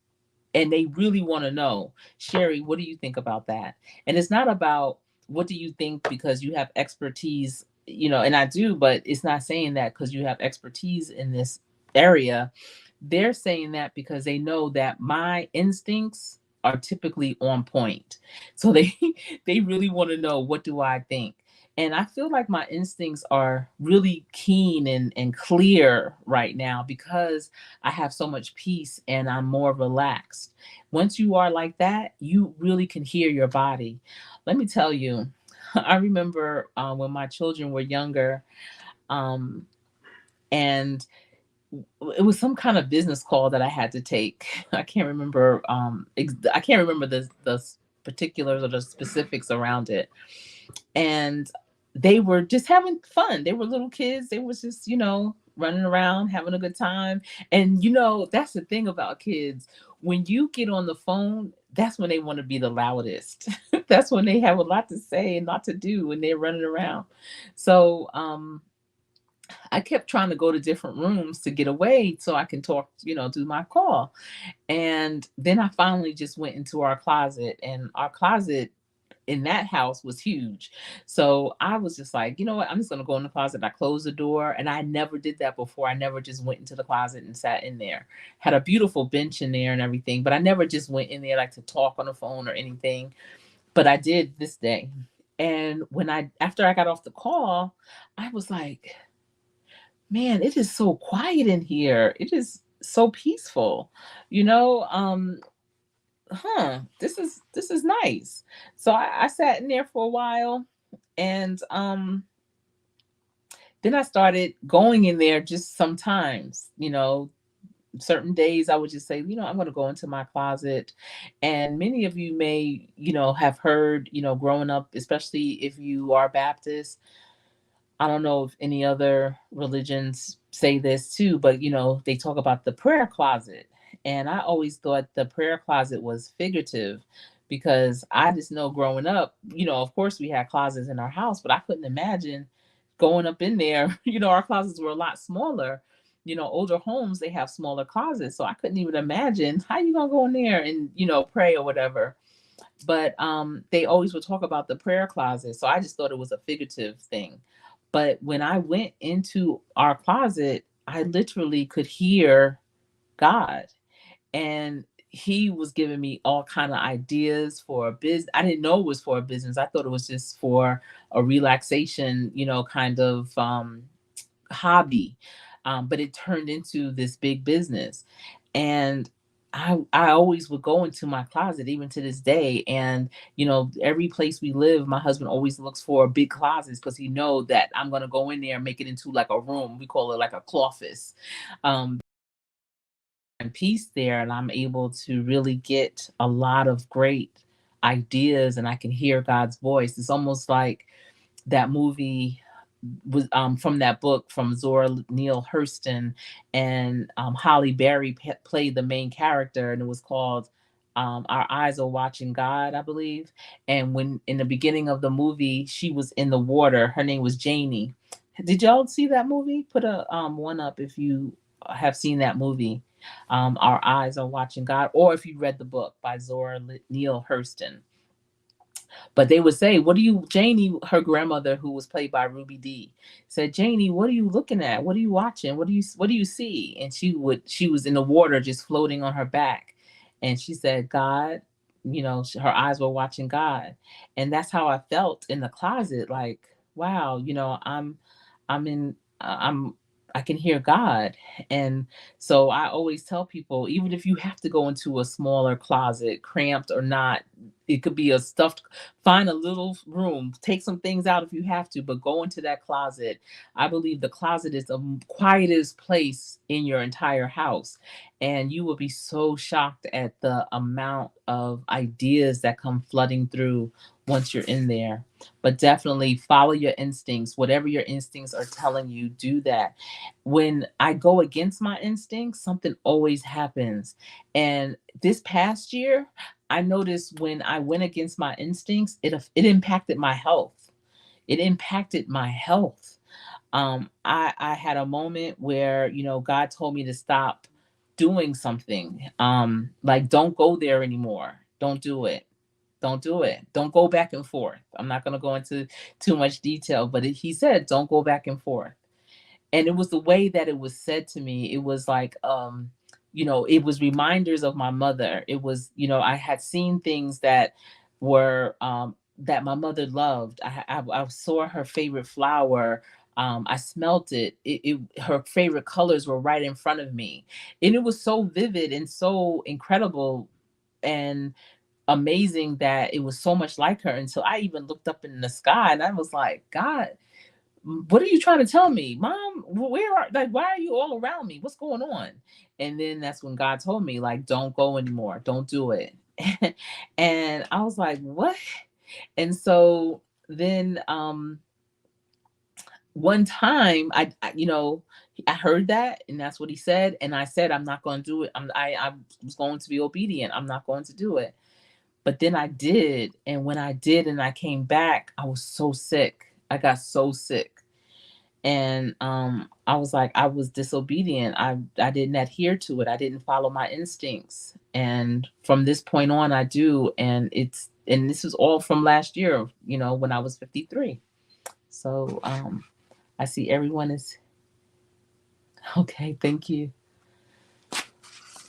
and they really want to know, Sherri, what do you think about that? And it's not about what do you think because you have expertise, and I do, but it's not saying that because you have expertise in this area. They're saying that because they know that my instincts are typically on point. So they they really want to know, what do I think? And I feel like my instincts are really keen and clear right now because I have so much peace and I'm more relaxed. Once you are like that, you really can hear your body. Let me tell you, I remember when my children were younger, um, and it was some kind of business call that I had to take. I can't remember. I can't remember the particulars or the specifics around it. And they were just having fun. They were little kids. They was just, running around having a good time. And that's the thing about kids. When you get on the phone, that's when they want to be the loudest. That's when they have a lot to say and lot to do when they're running around. So I kept trying to go to different rooms to get away so I can talk, do my call. And then I finally just went into our closet, and our closet in that house was huge. So I was just like, you know what? I'm just gonna go in the closet. I closed the door, and I never did that before. I never just went into the closet and sat in there. Had a beautiful bench in there and everything, but I never just went in there like to talk on the phone or anything. But I did this day. And after I got off the call, I was like, man, it is so quiet in here. It is so peaceful. You know, this is nice. So I sat in there for a while, and then I started going in there just sometimes, certain days I would just say, I'm going to go into my closet. And many of you may, have heard, growing up, especially if you are Baptist. I don't know if any other religions say this too, but they talk about the prayer closet. And I always thought the prayer closet was figurative, because I just know growing up, of course we had closets in our house, but I couldn't imagine going up in there. Our closets were a lot smaller. Older homes, they have smaller closets. So I couldn't even imagine how you gonna go in there and, pray or whatever. But they always would talk about the prayer closet. So I just thought it was a figurative thing. But when I went into our closet, I literally could hear God. And he was giving me all kind of ideas for a business. I didn't know it was for a business. I thought it was just for a relaxation, kind of hobby. But it turned into this big business. And I always would go into my closet, even to this day. And every place we live, my husband always looks for big closets, because he know that I'm gonna go in there and make it into like a room. We call it like a cloffice. And peace there, and I'm able to really get a lot of great ideas, and I can hear God's voice. It's almost like that movie was from that book from Zora Neale Hurston, and Holly Berry played the main character, and it was called Our Eyes Are Watching God, I believe. And when in the beginning of the movie, she was in the water. Her name was Janie. Did y'all see that movie? Put a one up if you have seen that movie. Our Eyes Are Watching God, or if you read the book by Zora Neale Hurston. But they would say, "What do you, Janie?" Her grandmother, who was played by Ruby Dee, said, "Janie, what are you looking at? What are you watching? What do you see?" And she was in the water, just floating on her back, and she said, "God." Her eyes were watching God, and that's how I felt in the closet. Like, wow, I'm in, I can hear God. And so I always tell people, even if you have to go into a smaller closet, cramped or not, it could be a stuffed, find a little room, take some things out if you have to, but go into that closet. I believe the closet is the quietest place in your entire house. And you will be so shocked at the amount of ideas that come flooding through once you're in there. But definitely follow your instincts. Whatever your instincts are telling you, do that. When I go against my instincts, something always happens. And this past year, I noticed when I went against my instincts, it impacted my health. It impacted my health. I had a moment where God told me to stop doing something. Like, don't go there anymore. Don't do it. Don't do it. Don't go back and forth. I'm not going to go into too much detail, but he said, don't go back and forth. And it was the way that it was said to me. It was like it was reminders of my mother. It was, I had seen things that were that my mother loved. I saw her favorite flower. I smelt her favorite colors were right in front of me, and it was so vivid and so incredible and amazing that it was so much like her, until I even looked up in the sky and I was like, God, what are you trying to tell me, mom? Where are, like, why are you all around me? What's going on? And then that's when God told me, like, don't go anymore, don't do it. And I was like, what? And so then one time I heard that, and that's what he said, and I said, I'm not going to do it. I was going to be obedient. I'm not going to do it. But then I did, and when I did and I came back, I was so sick. I got so sick. And I was like, I was disobedient. I didn't adhere to it. I didn't follow my instincts. And from this point on I do, and this is all from last year, when I was 53. So I see everyone is okay, thank you.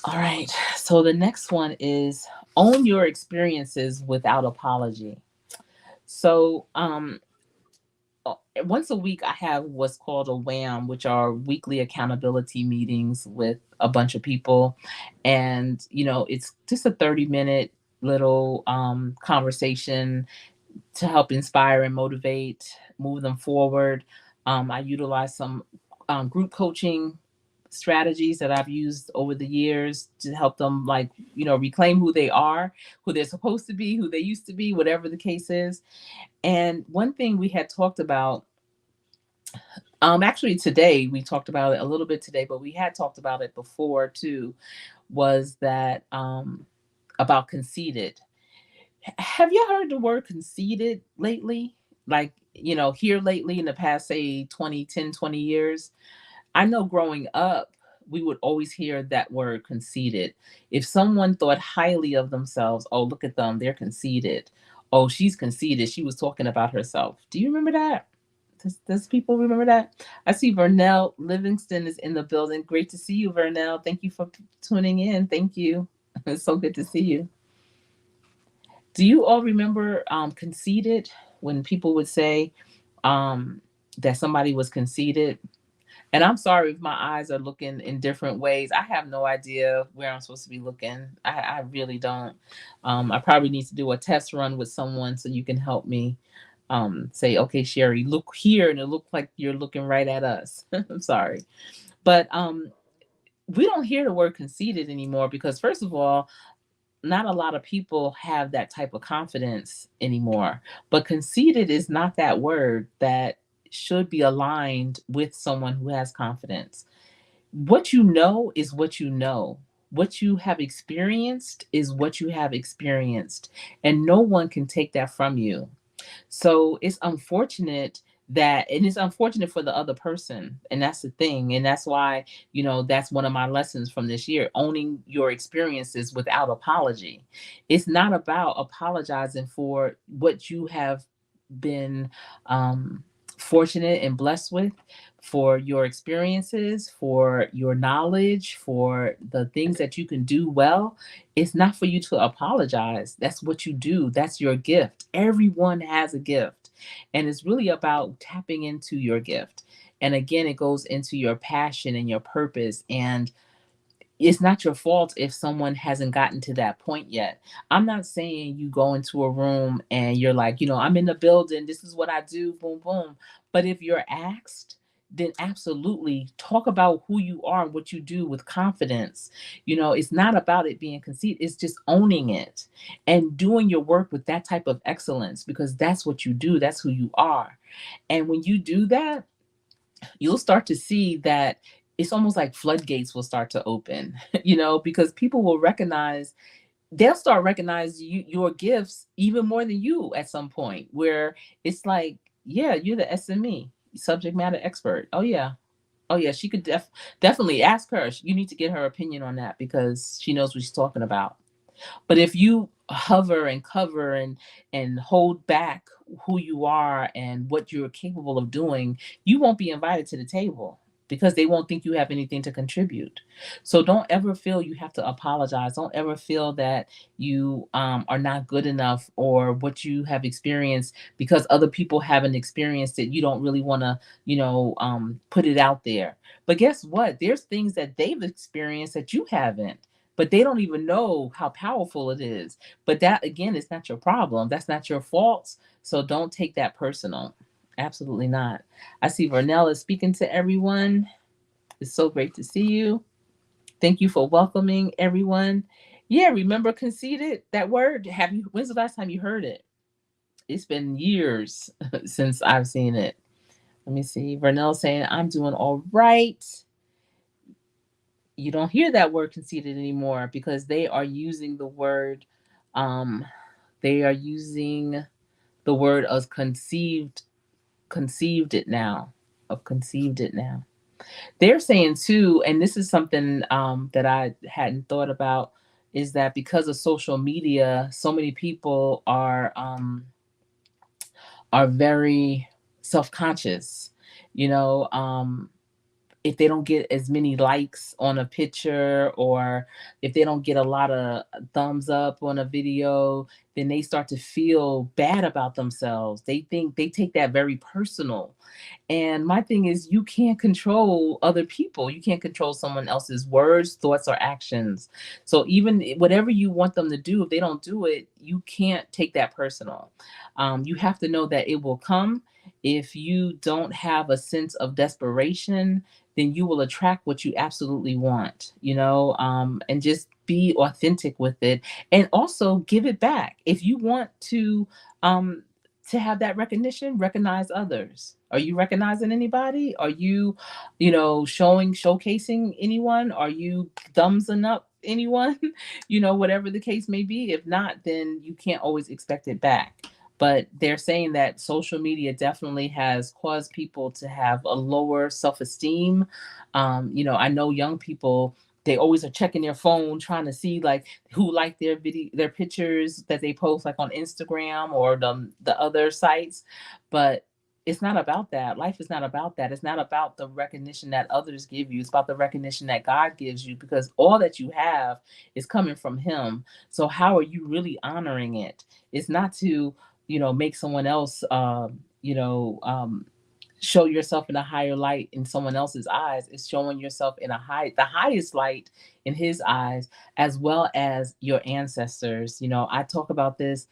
All right. So the next one is own your experiences without apology. So once a week I have what's called a WAM, which are weekly accountability meetings with a bunch of people. And it's just a 30-minute little conversation to help inspire and motivate, move them forward. I utilize some group coaching strategies that I've used over the years to help them, like, reclaim who they are, who they're supposed to be, who they used to be, whatever the case is. And one thing we had talked about, actually today, we talked about it a little bit today, but we had talked about it before too, was that about conceited. Have you heard the word conceited lately? Like, here lately in the past, say 20 years? I know growing up, we would always hear that word conceited. If someone thought highly of themselves, oh, look at them, they're conceited. Oh, she's conceited. She was talking about herself. Do you remember that? Does people remember that? I see Vernell Livingston is in the building. Great to see you, Vernell. Thank you for tuning in. Thank you. It's so good to see you. Do you all remember conceited, when people would say um, that somebody was conceited? And I'm sorry if my eyes are looking in different ways. I have no idea where I'm supposed to be looking. I really don't. I probably need to do a test run with someone so you can help me say, okay, Sherri, look here, and it looks like you're looking right at us. I'm sorry. But we don't hear the word conceited anymore because, first of all, not a lot of people have that type of confidence anymore. But conceited is not that word that should be aligned with someone who has confidence. What you know is what you know. What you have experienced is what you have experienced, and no one can take that from you. So it's unfortunate that, and it's unfortunate for the other person. And that's the thing. And that's why, that's one of my lessons from this year, owning your experiences without apology. It's not about apologizing for what you have been fortunate and blessed with, for your experiences, for your knowledge, for the things that you can do well. It's not for you to apologize. That's what you do. That's your gift. Everyone has a gift. And it's really about tapping into your gift. And again, it goes into your passion and your purpose. And it's not your fault if someone hasn't gotten to that point yet. I'm not saying you go into a room and you're like, I'm in the building, this is what I do, boom, boom. But if you're asked, then absolutely talk about who you are and what you do with confidence. It's not about it being conceit, it's just owning it and doing your work with that type of excellence, because that's what you do, that's who you are. And when you do that, you'll start to see that it's almost like floodgates will start to open, because people will recognize, they'll start recognizing your gifts even more than you at some point, where it's like, yeah, you're the SME, subject matter expert. Oh yeah. Oh yeah, she could definitely ask her. You need to get her opinion on that because she knows what she's talking about. But if you hover and cover and hold back who you are and what you're capable of doing, you won't be invited to the table because they won't think you have anything to contribute. So don't ever feel you have to apologize. Don't ever feel that you are not good enough, or what you have experienced because other people haven't experienced it. You don't really want to, put it out there. But guess what? There's things that they've experienced that you haven't, but they don't even know how powerful it is. But that again is not your problem. That's not your fault. So don't take that personal. Absolutely not. I see Vernell is speaking to everyone. It's so great to see you. Thank you for welcoming everyone. Yeah, remember conceited, that word? When's the last time you heard it? It's been years since I've seen it. Let me see. Vernell saying, I'm doing all right. You don't hear that word conceited anymore because they are using the word, um, they are using the word of conceived it now, of conceived it now. They're saying too, and this is something that I hadn't thought about, is that because of social media, so many people are very self conscious. You know, if they don't get as many likes on a picture, or if they don't get a lot of thumbs up on a video, then they start to feel bad about themselves. They take that very personal. And my thing is, you can't control other people. You can't control someone else's words, thoughts, or actions. So even whatever you want them to do, if they don't do it, you can't take that personal. You have to know that it will come. If you don't have a sense of desperation, then you will attract what you absolutely want, and just be authentic with it, and also give it back. If you want um, to have that recognition, recognize others. Are you recognizing anybody? Are you, showcasing anyone? Are you thumbsing up anyone? Whatever the case may be. If not, then you can't always expect it back. But they're saying that social media definitely has caused people to have a lower self-esteem. I know young people, they always are checking their phone trying to see like who liked their pictures that they post like on Instagram or the other sites. But it's not about that. Life is not about that. It's not about the recognition that others give you. It's about the recognition that God gives you, because all that you have is coming from him. So how are you really honoring it? It's not to, make someone else show yourself in a higher light in someone else's eyes. Is showing yourself in the highest light in his eyes, as well as your ancestors. I talk about this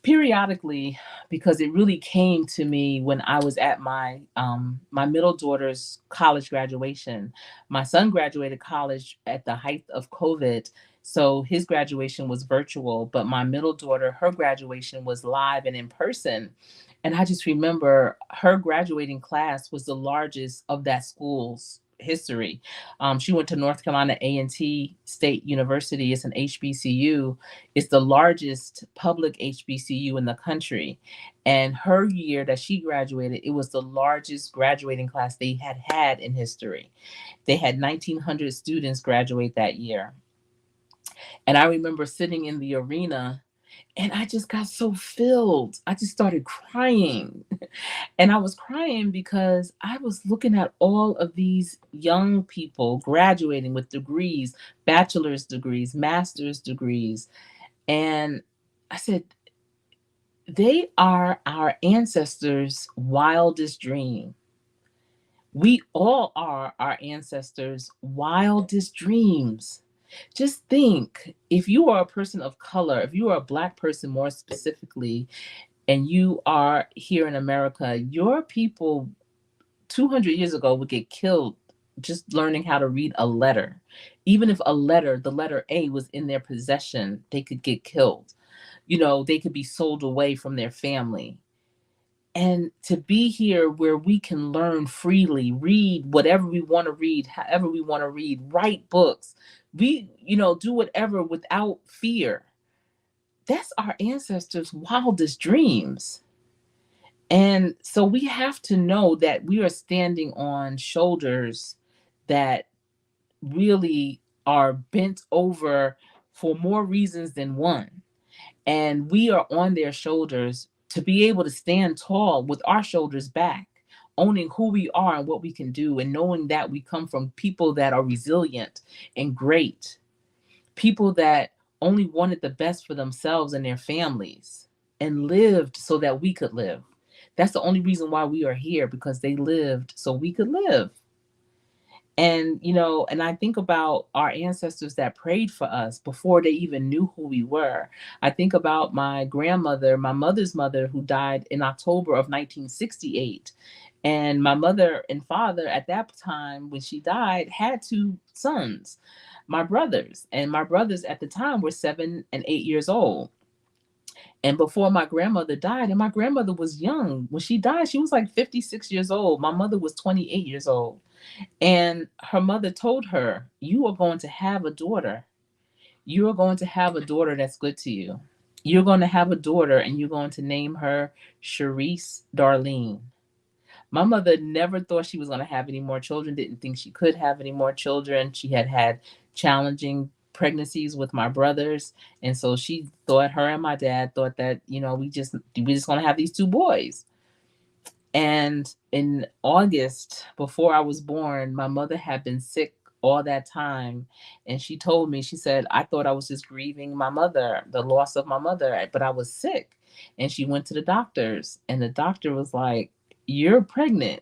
periodically because it really came to me when I was at my middle daughter's college graduation. My son graduated college at the height of COVID, so his graduation was virtual, but my middle daughter, her graduation was live and in person. And I just remember her graduating class was the largest of that school's history. She went to North Carolina A&T State University. It's an HBCU. It's the largest public HBCU in the country. And her year that she graduated, it was the largest graduating class they had had in history. They had 1,900 students graduate that year. And I remember sitting in the arena, and I just got so filled. I just started crying. And I was crying because I was looking at all of these young people graduating with degrees, bachelor's degrees, master's degrees. And I said, they are our ancestors' wildest dream. We all are our ancestors' wildest dreams. Just think, if you are a person of color, if you are a Black person more specifically, and you are here in America, your people 200 years ago would get killed just learning how to read a letter. Even if the letter A was in their possession, they could get killed. They could be sold away from their family. And to be here where we can learn freely, read whatever we want to read, however we want to read, write books, do whatever without fear. That's our ancestors' wildest dreams. And so we have to know that we are standing on shoulders that really are bent over for more reasons than one. And we are on their shoulders to be able to stand tall with our shoulders back, owning who we are and what we can do, and knowing that we come from people that are resilient and great, people that only wanted the best for themselves and their families and lived so that we could live. That's the only reason why we are here, because they lived so we could live. And, and I think about our ancestors that prayed for us before they even knew who we were. I think about my grandmother, my mother's mother, who died in October of 1968. And my mother and father at that time, when she died, had two sons, my brothers. And my brothers at the time were 7 and 8 years old. And before my grandmother died, and my grandmother was young. When she died, she was like 56 years old. My mother was 28 years old. And her mother told her, "You are going to have a daughter. You are going to have a daughter that's good to you. You're going to have a daughter, and you're going to name her Charisse Darlene." My mother never thought she was going to have any more children, didn't think she could have any more children. She had had challenging pregnancies with my brothers. And so she thought, her and my dad thought that, we just going to have these two boys. And in August, before I was born, my mother had been sick all that time. And she told me, she said, "I thought I was just grieving my mother, the loss of my mother, but I was sick." And she went to the doctors, and the doctor was like, "You're pregnant."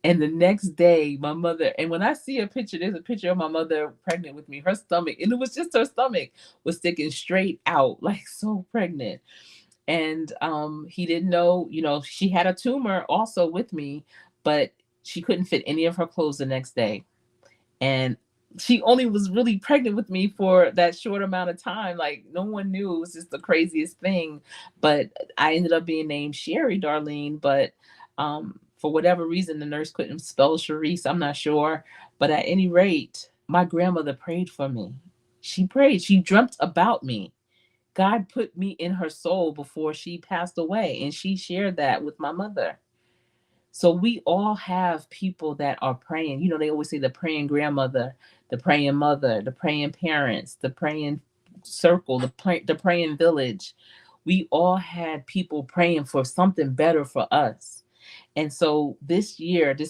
And the next day, my mother, and when I see a picture, there's a picture of my mother pregnant with me, her stomach, and it was just her stomach was sticking straight out, like so pregnant. And he didn't know, she had a tumor also with me, but she couldn't fit any of her clothes the next day. And she only was really pregnant with me for that short amount of time. Like, no one knew. It was just the craziest thing. But I ended up being named Sherri Darlene. But for whatever reason, the nurse couldn't spell Charisse. I'm not sure. But at any rate, my grandmother prayed for me. She prayed. She dreamt about me. God put me in her soul before she passed away, and she shared that with my mother. So we all have people that are praying. They always say the praying grandmother, the praying mother, the praying parents, the praying circle, the praying village. We all had people praying for something better for us. And so this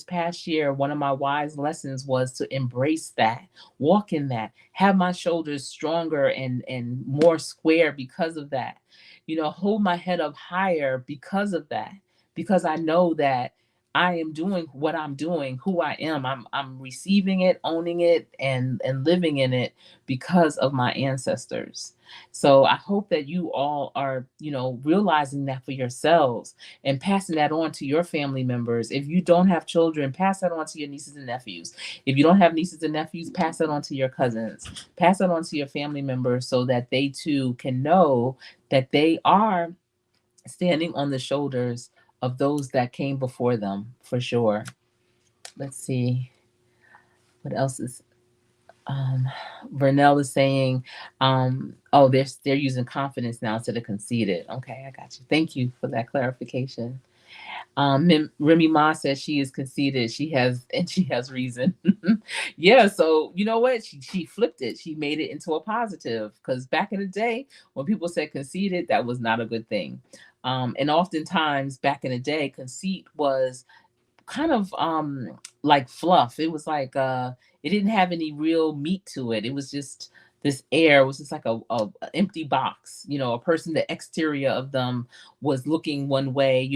past year, one of my wise lessons was to embrace that, walk in that, have my shoulders stronger and more square because of that. Hold my head up higher because of that. Because I know that I am doing what I'm doing, who I am. I'm receiving it, owning it, and living in it because of my ancestors. So I hope that you all are, realizing that for yourselves and passing that on to your family members. If you don't have children, pass that on to your nieces and nephews. If you don't have nieces and nephews, pass that on to your cousins. Pass that on to your family members so that they too can know that they are standing on the shoulders of those that came before them, for sure. Let's see what else is. Um, Vernell is saying, oh, they're using confidence now instead of conceited. Okay, I got you. Thank you for that clarification. Remy Ma says she is conceited. She has reason. Yeah. So you know what? She flipped it. She made it into a positive. Because back in the day, when people said conceited, that was not a good thing. And oftentimes back in the day, conceit was kind of like fluff. It was like it didn't have any real meat to it. It was just this air. It was just like a empty box. A person, the exterior of them was looking one way,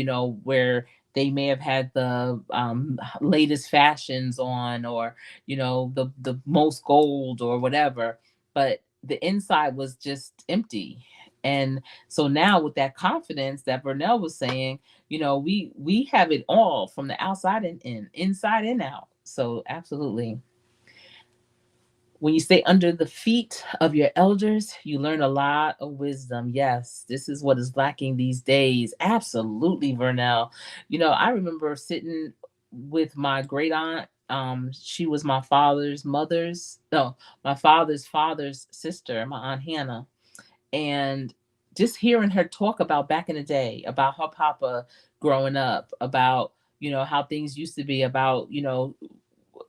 where they may have had the latest fashions on, or the most gold or whatever, but the inside was just empty. And so now with that confidence that Vernell was saying, we have it all from the outside and in, inside and out. So absolutely. When you stay under the feet of your elders, you learn a lot of wisdom. Yes, this is what is lacking these days. Absolutely, Vernell. I remember sitting with my great aunt. She was my father's mother's, no, my father's father's sister, my aunt Hannah. And just hearing her talk about back in the day, about her papa growing up, about how things used to be, about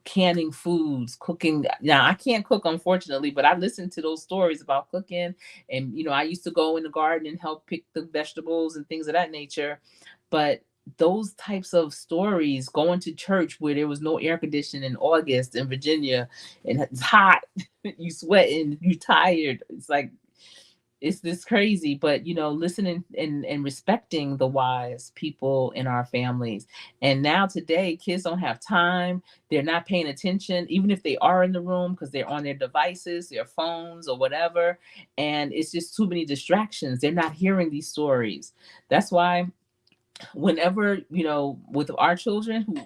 canning foods, cooking. Now I can't cook, unfortunately, but I listened to those stories about cooking. And I used to go in the garden and help pick the vegetables and things of that nature. But those types of stories, going to church where there was no air conditioning in August in Virginia and it's hot, you sweating, you tired. It's like It's this crazy, but listening and respecting the wise people in our families. And now today, kids don't have time. They're not paying attention, even if they are in the room, because they're on their devices, their phones, or whatever. And it's just too many distractions. They're not hearing these stories. That's why whenever with our children, who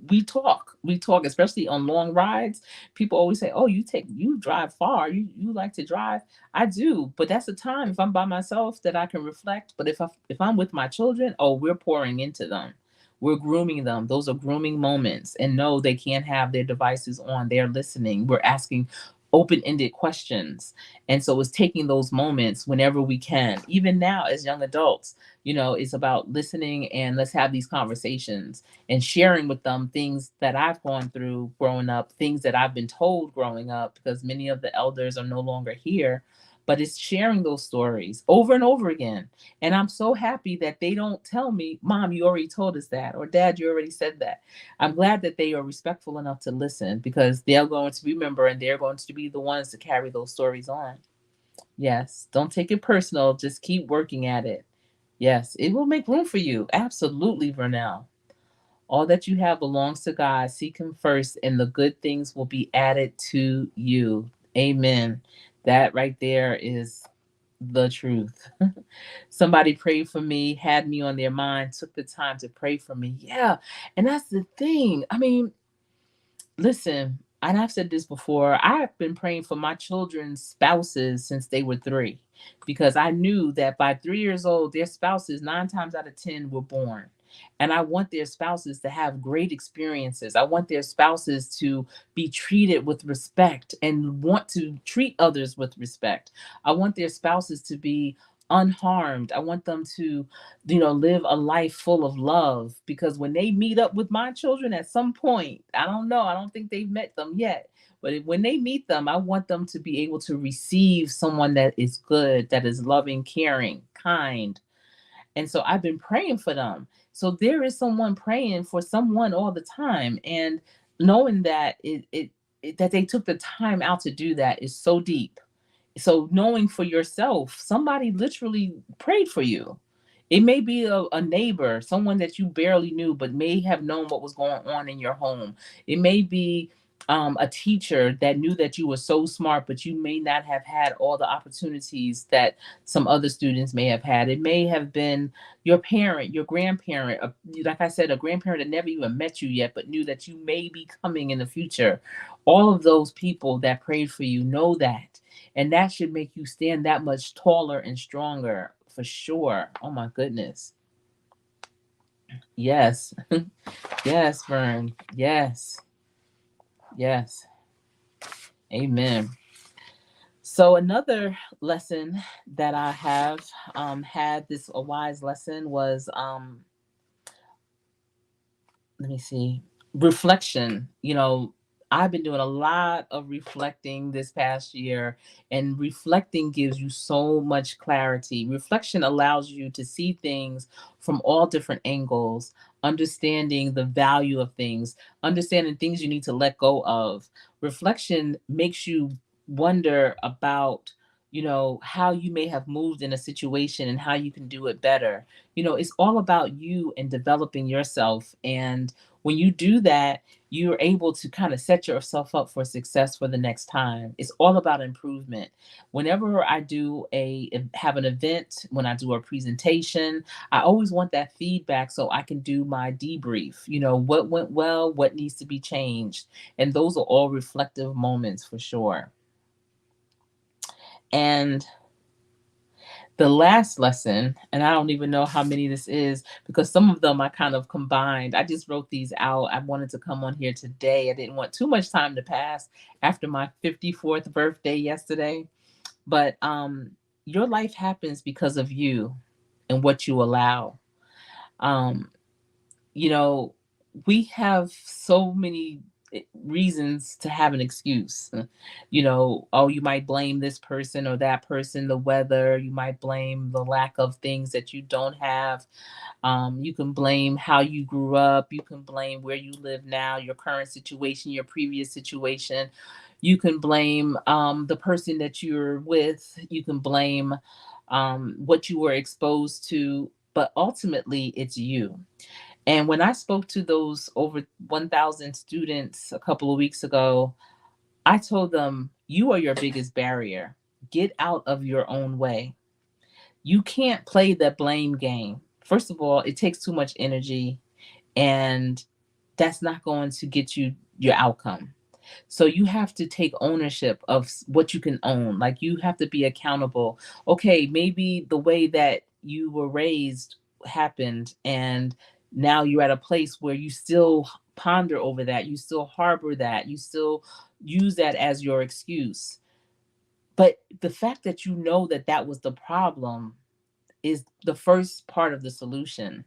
we talk especially on long rides. People always say, oh, you drive far, you like to drive. I do, but that's the time, if I'm by myself, that I can reflect. But if I'm with my children, oh, we're pouring into them. We're grooming them. Those are grooming moments. And no, they can't have their devices on. They're listening. We're asking open-ended questions. And so it's taking those moments whenever we can, even now as young adults. It's about listening, and let's have these conversations and sharing with them things that I've gone through growing up, things that I've been told growing up, because many of the elders are no longer here. But it's sharing those stories over and over again. And I'm so happy that they don't tell me, Mom, you already told us that, or Dad, you already said that. I'm glad that they are respectful enough to listen, because they're going to remember, and they're going to be the ones to carry those stories on. Yes, don't take it personal. Just keep working at it. Yes, it will make room for you. Absolutely, Vernell. All that you have belongs to God. Seek Him first, and the good things will be added to you. Amen. That right there is the truth. Somebody prayed for me, had me on their mind, took the time to pray for me. Yeah. And that's the thing. I mean, listen, and I've said this before, I've been praying for my children's spouses since they were 3, because I knew that by 3 years old, their spouses, 9 times out of 10, were born. And I want their spouses to have great experiences. I want their spouses to be treated with respect and want to treat others with respect. I want their spouses to be unharmed. I want them to live a life full of love, because when they meet up with my children at some point, I don't know, I don't think they've met them yet. But when they meet them, I want them to be able to receive someone that is good, that is loving, caring, kind. And so I've been praying for them. So there is someone praying for someone all the time. And knowing that that they took the time out to do that is so deep. So knowing for yourself, somebody literally prayed for you. It may be a neighbor, someone that you barely knew, but may have known what was going on in your home. It may be a teacher that knew that you were so smart, but you may not have had all the opportunities that some other students may have had. It may have been your parent, your grandparent, like I said, a grandparent that never even met you yet, but knew that you may be coming in the future. All of those people that prayed for you, know that. And that should make you stand that much taller and stronger, for sure. Oh my goodness. Yes. Yes, Vern. Yes. Yes. Amen. So another lesson that I have had, this a wise lesson, was let me see, reflection. I've been doing a lot of reflecting this past year, and reflecting gives you so much clarity. Reflection allows you to see things from all different angles, understanding the value of things, understanding things you need to let go of. Reflection makes you wonder about how you may have moved in a situation and how you can do it better. It's all about you and developing yourself. And when you do that, you're able to kind of set yourself up for success for the next time. It's all about improvement. Whenever I have an event, when I do a presentation, I always want that feedback so I can do my debrief. What went well, what needs to be changed. And those are all reflective moments, for sure. And the last lesson, and I don't even know how many this is, because some of them I kind of combined. I just wrote these out. I wanted to come on here today. I didn't want too much time to pass after my 54th birthday yesterday. But your life happens because of you and what you allow. Um, you know, we have so many reasons to have an excuse. Oh, you might blame this person or that person, the weather. You might blame the lack of things that you don't have. You can blame how you grew up. You can blame where you live now, your current situation, your previous situation. You can blame the person that you're with. You can blame what you were exposed to, but ultimately it's you. And when I spoke to those over 1,000 students a couple of weeks ago, I told them, you are your biggest barrier. Get out of your own way. You can't play the blame game. First of all, it takes too much energy, and that's not going to get you your outcome. So you have to take ownership of what you can own. Like, you have to be accountable. Okay, maybe the way that you were raised happened, and now you're at a place where you still ponder over that. You still harbor that. You still use that as your excuse. But the fact that you know that that was the problem is the first part of the solution,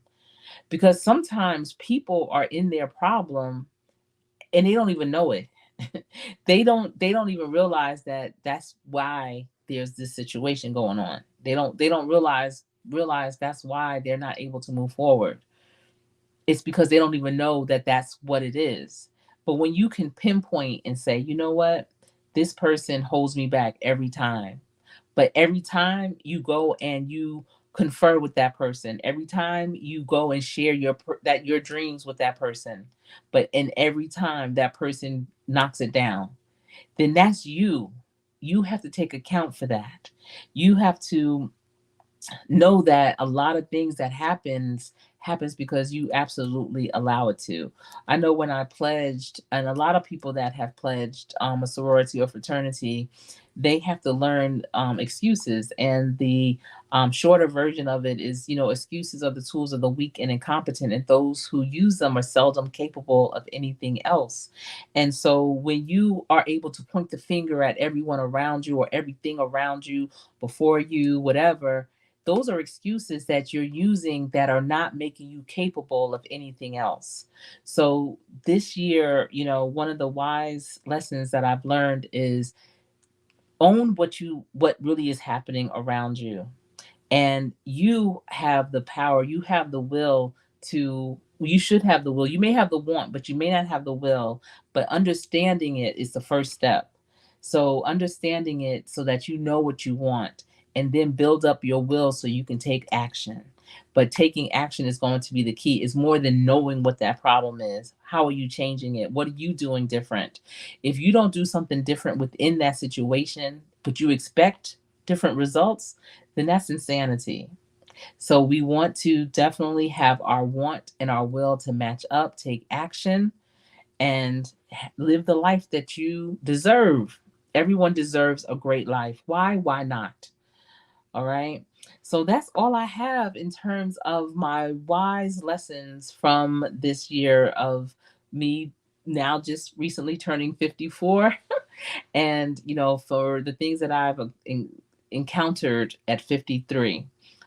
because sometimes people are in their problem and they don't even know it. They don't even realize that that's why there's this situation going on. They don't realize that's why they're not able to move forward. It's because they don't even know that that's what it is. But when you can pinpoint and say, you know what, this person holds me back every time, but every time you go and you confer with that person, every time you go and share your dreams with that person, but and every time that person knocks it down, then that's you. You have to take account for that. You have to know that a lot of things that happens because you absolutely allow it to. I know when I pledged, and a lot of people that have pledged a sorority or fraternity, they have to learn excuses. And the shorter version of it is, excuses are the tools of the weak and incompetent, and those who use them are seldom capable of anything else. And so when you are able to point the finger at everyone around you or everything around you, before you, whatever, those are excuses that you're using that are not making you capable of anything else. So this year, one of the wise lessons that I've learned is own what really is happening around you, and you have the power, you have the will to, you should have the will. You may have the want, but you may not have the will. But understanding it is the first step. So understanding it so that you know what you want, and then build up your will so you can take action. But taking action is going to be the key. It's more than knowing what that problem is. How are you changing it? What are you doing different? If you don't do something different within that situation, but you expect different results, then that's insanity. So we want to definitely have our want and our will to match up, take action, and live the life that you deserve. Everyone deserves a great life. Why? Why not? All right. So that's all I have in terms of my wise lessons from this year of me now just recently turning 54. And for the things that I've encountered at 53.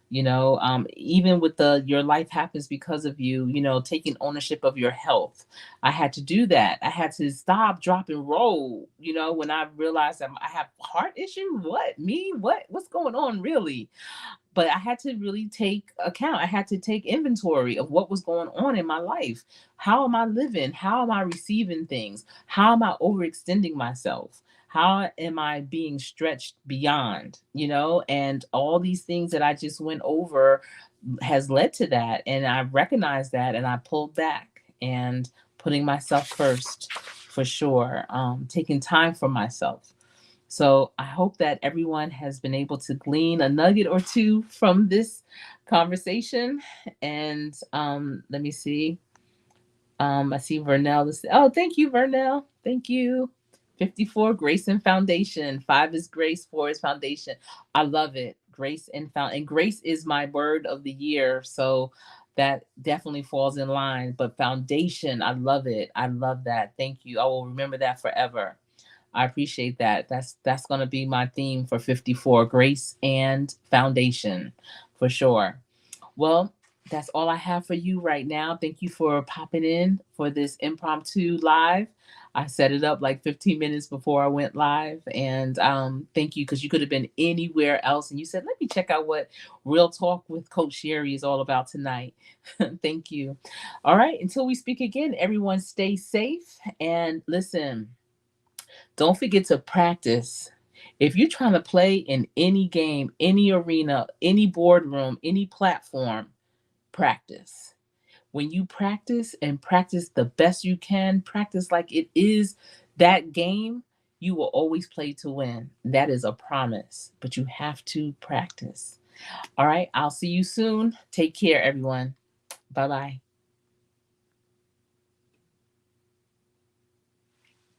Even with the your life happens because of you, taking ownership of your health. I had to do that. I had to stop, drop, and roll, when I realized that I have heart issue. What? Me? What's going on really? But I had to really take account. I had to take inventory of what was going on in my life. How am I living? How am I receiving things? How am I overextending myself? How am I being stretched beyond? And all these things that I just went over has led to that. And I recognized that, and I pulled back and putting myself first, for sure. Taking time for myself. So I hope that everyone has been able to glean a nugget or two from this conversation. And let me see. I see Vernell. Oh, thank you, Vernell. Thank you. 54, Grace and Foundation. 5 is Grace, 4 is Foundation. I love it. Grace and and Grace is my word of the year. So that definitely falls in line. But foundation, I love it. I love that. Thank you. I will remember that forever. I appreciate that. That's going to be my theme for 54, Grace and Foundation, for sure. Well, that's all I have for you right now. Thank you for popping in for this impromptu live. I set it up like 15 minutes before I went live. And thank you, because you could have been anywhere else. And you said, let me check out what Real Talk with Coach Sherri is all about tonight. Thank you. All right. Until we speak again, everyone stay safe and listen. Don't forget to practice. If you're trying to play in any game, any arena, any boardroom, any platform, practice. When you practice and practice the best you can, practice like it is that game, you will always play to win. That is a promise, but you have to practice. All right, I'll see you soon. Take care, everyone. Bye bye.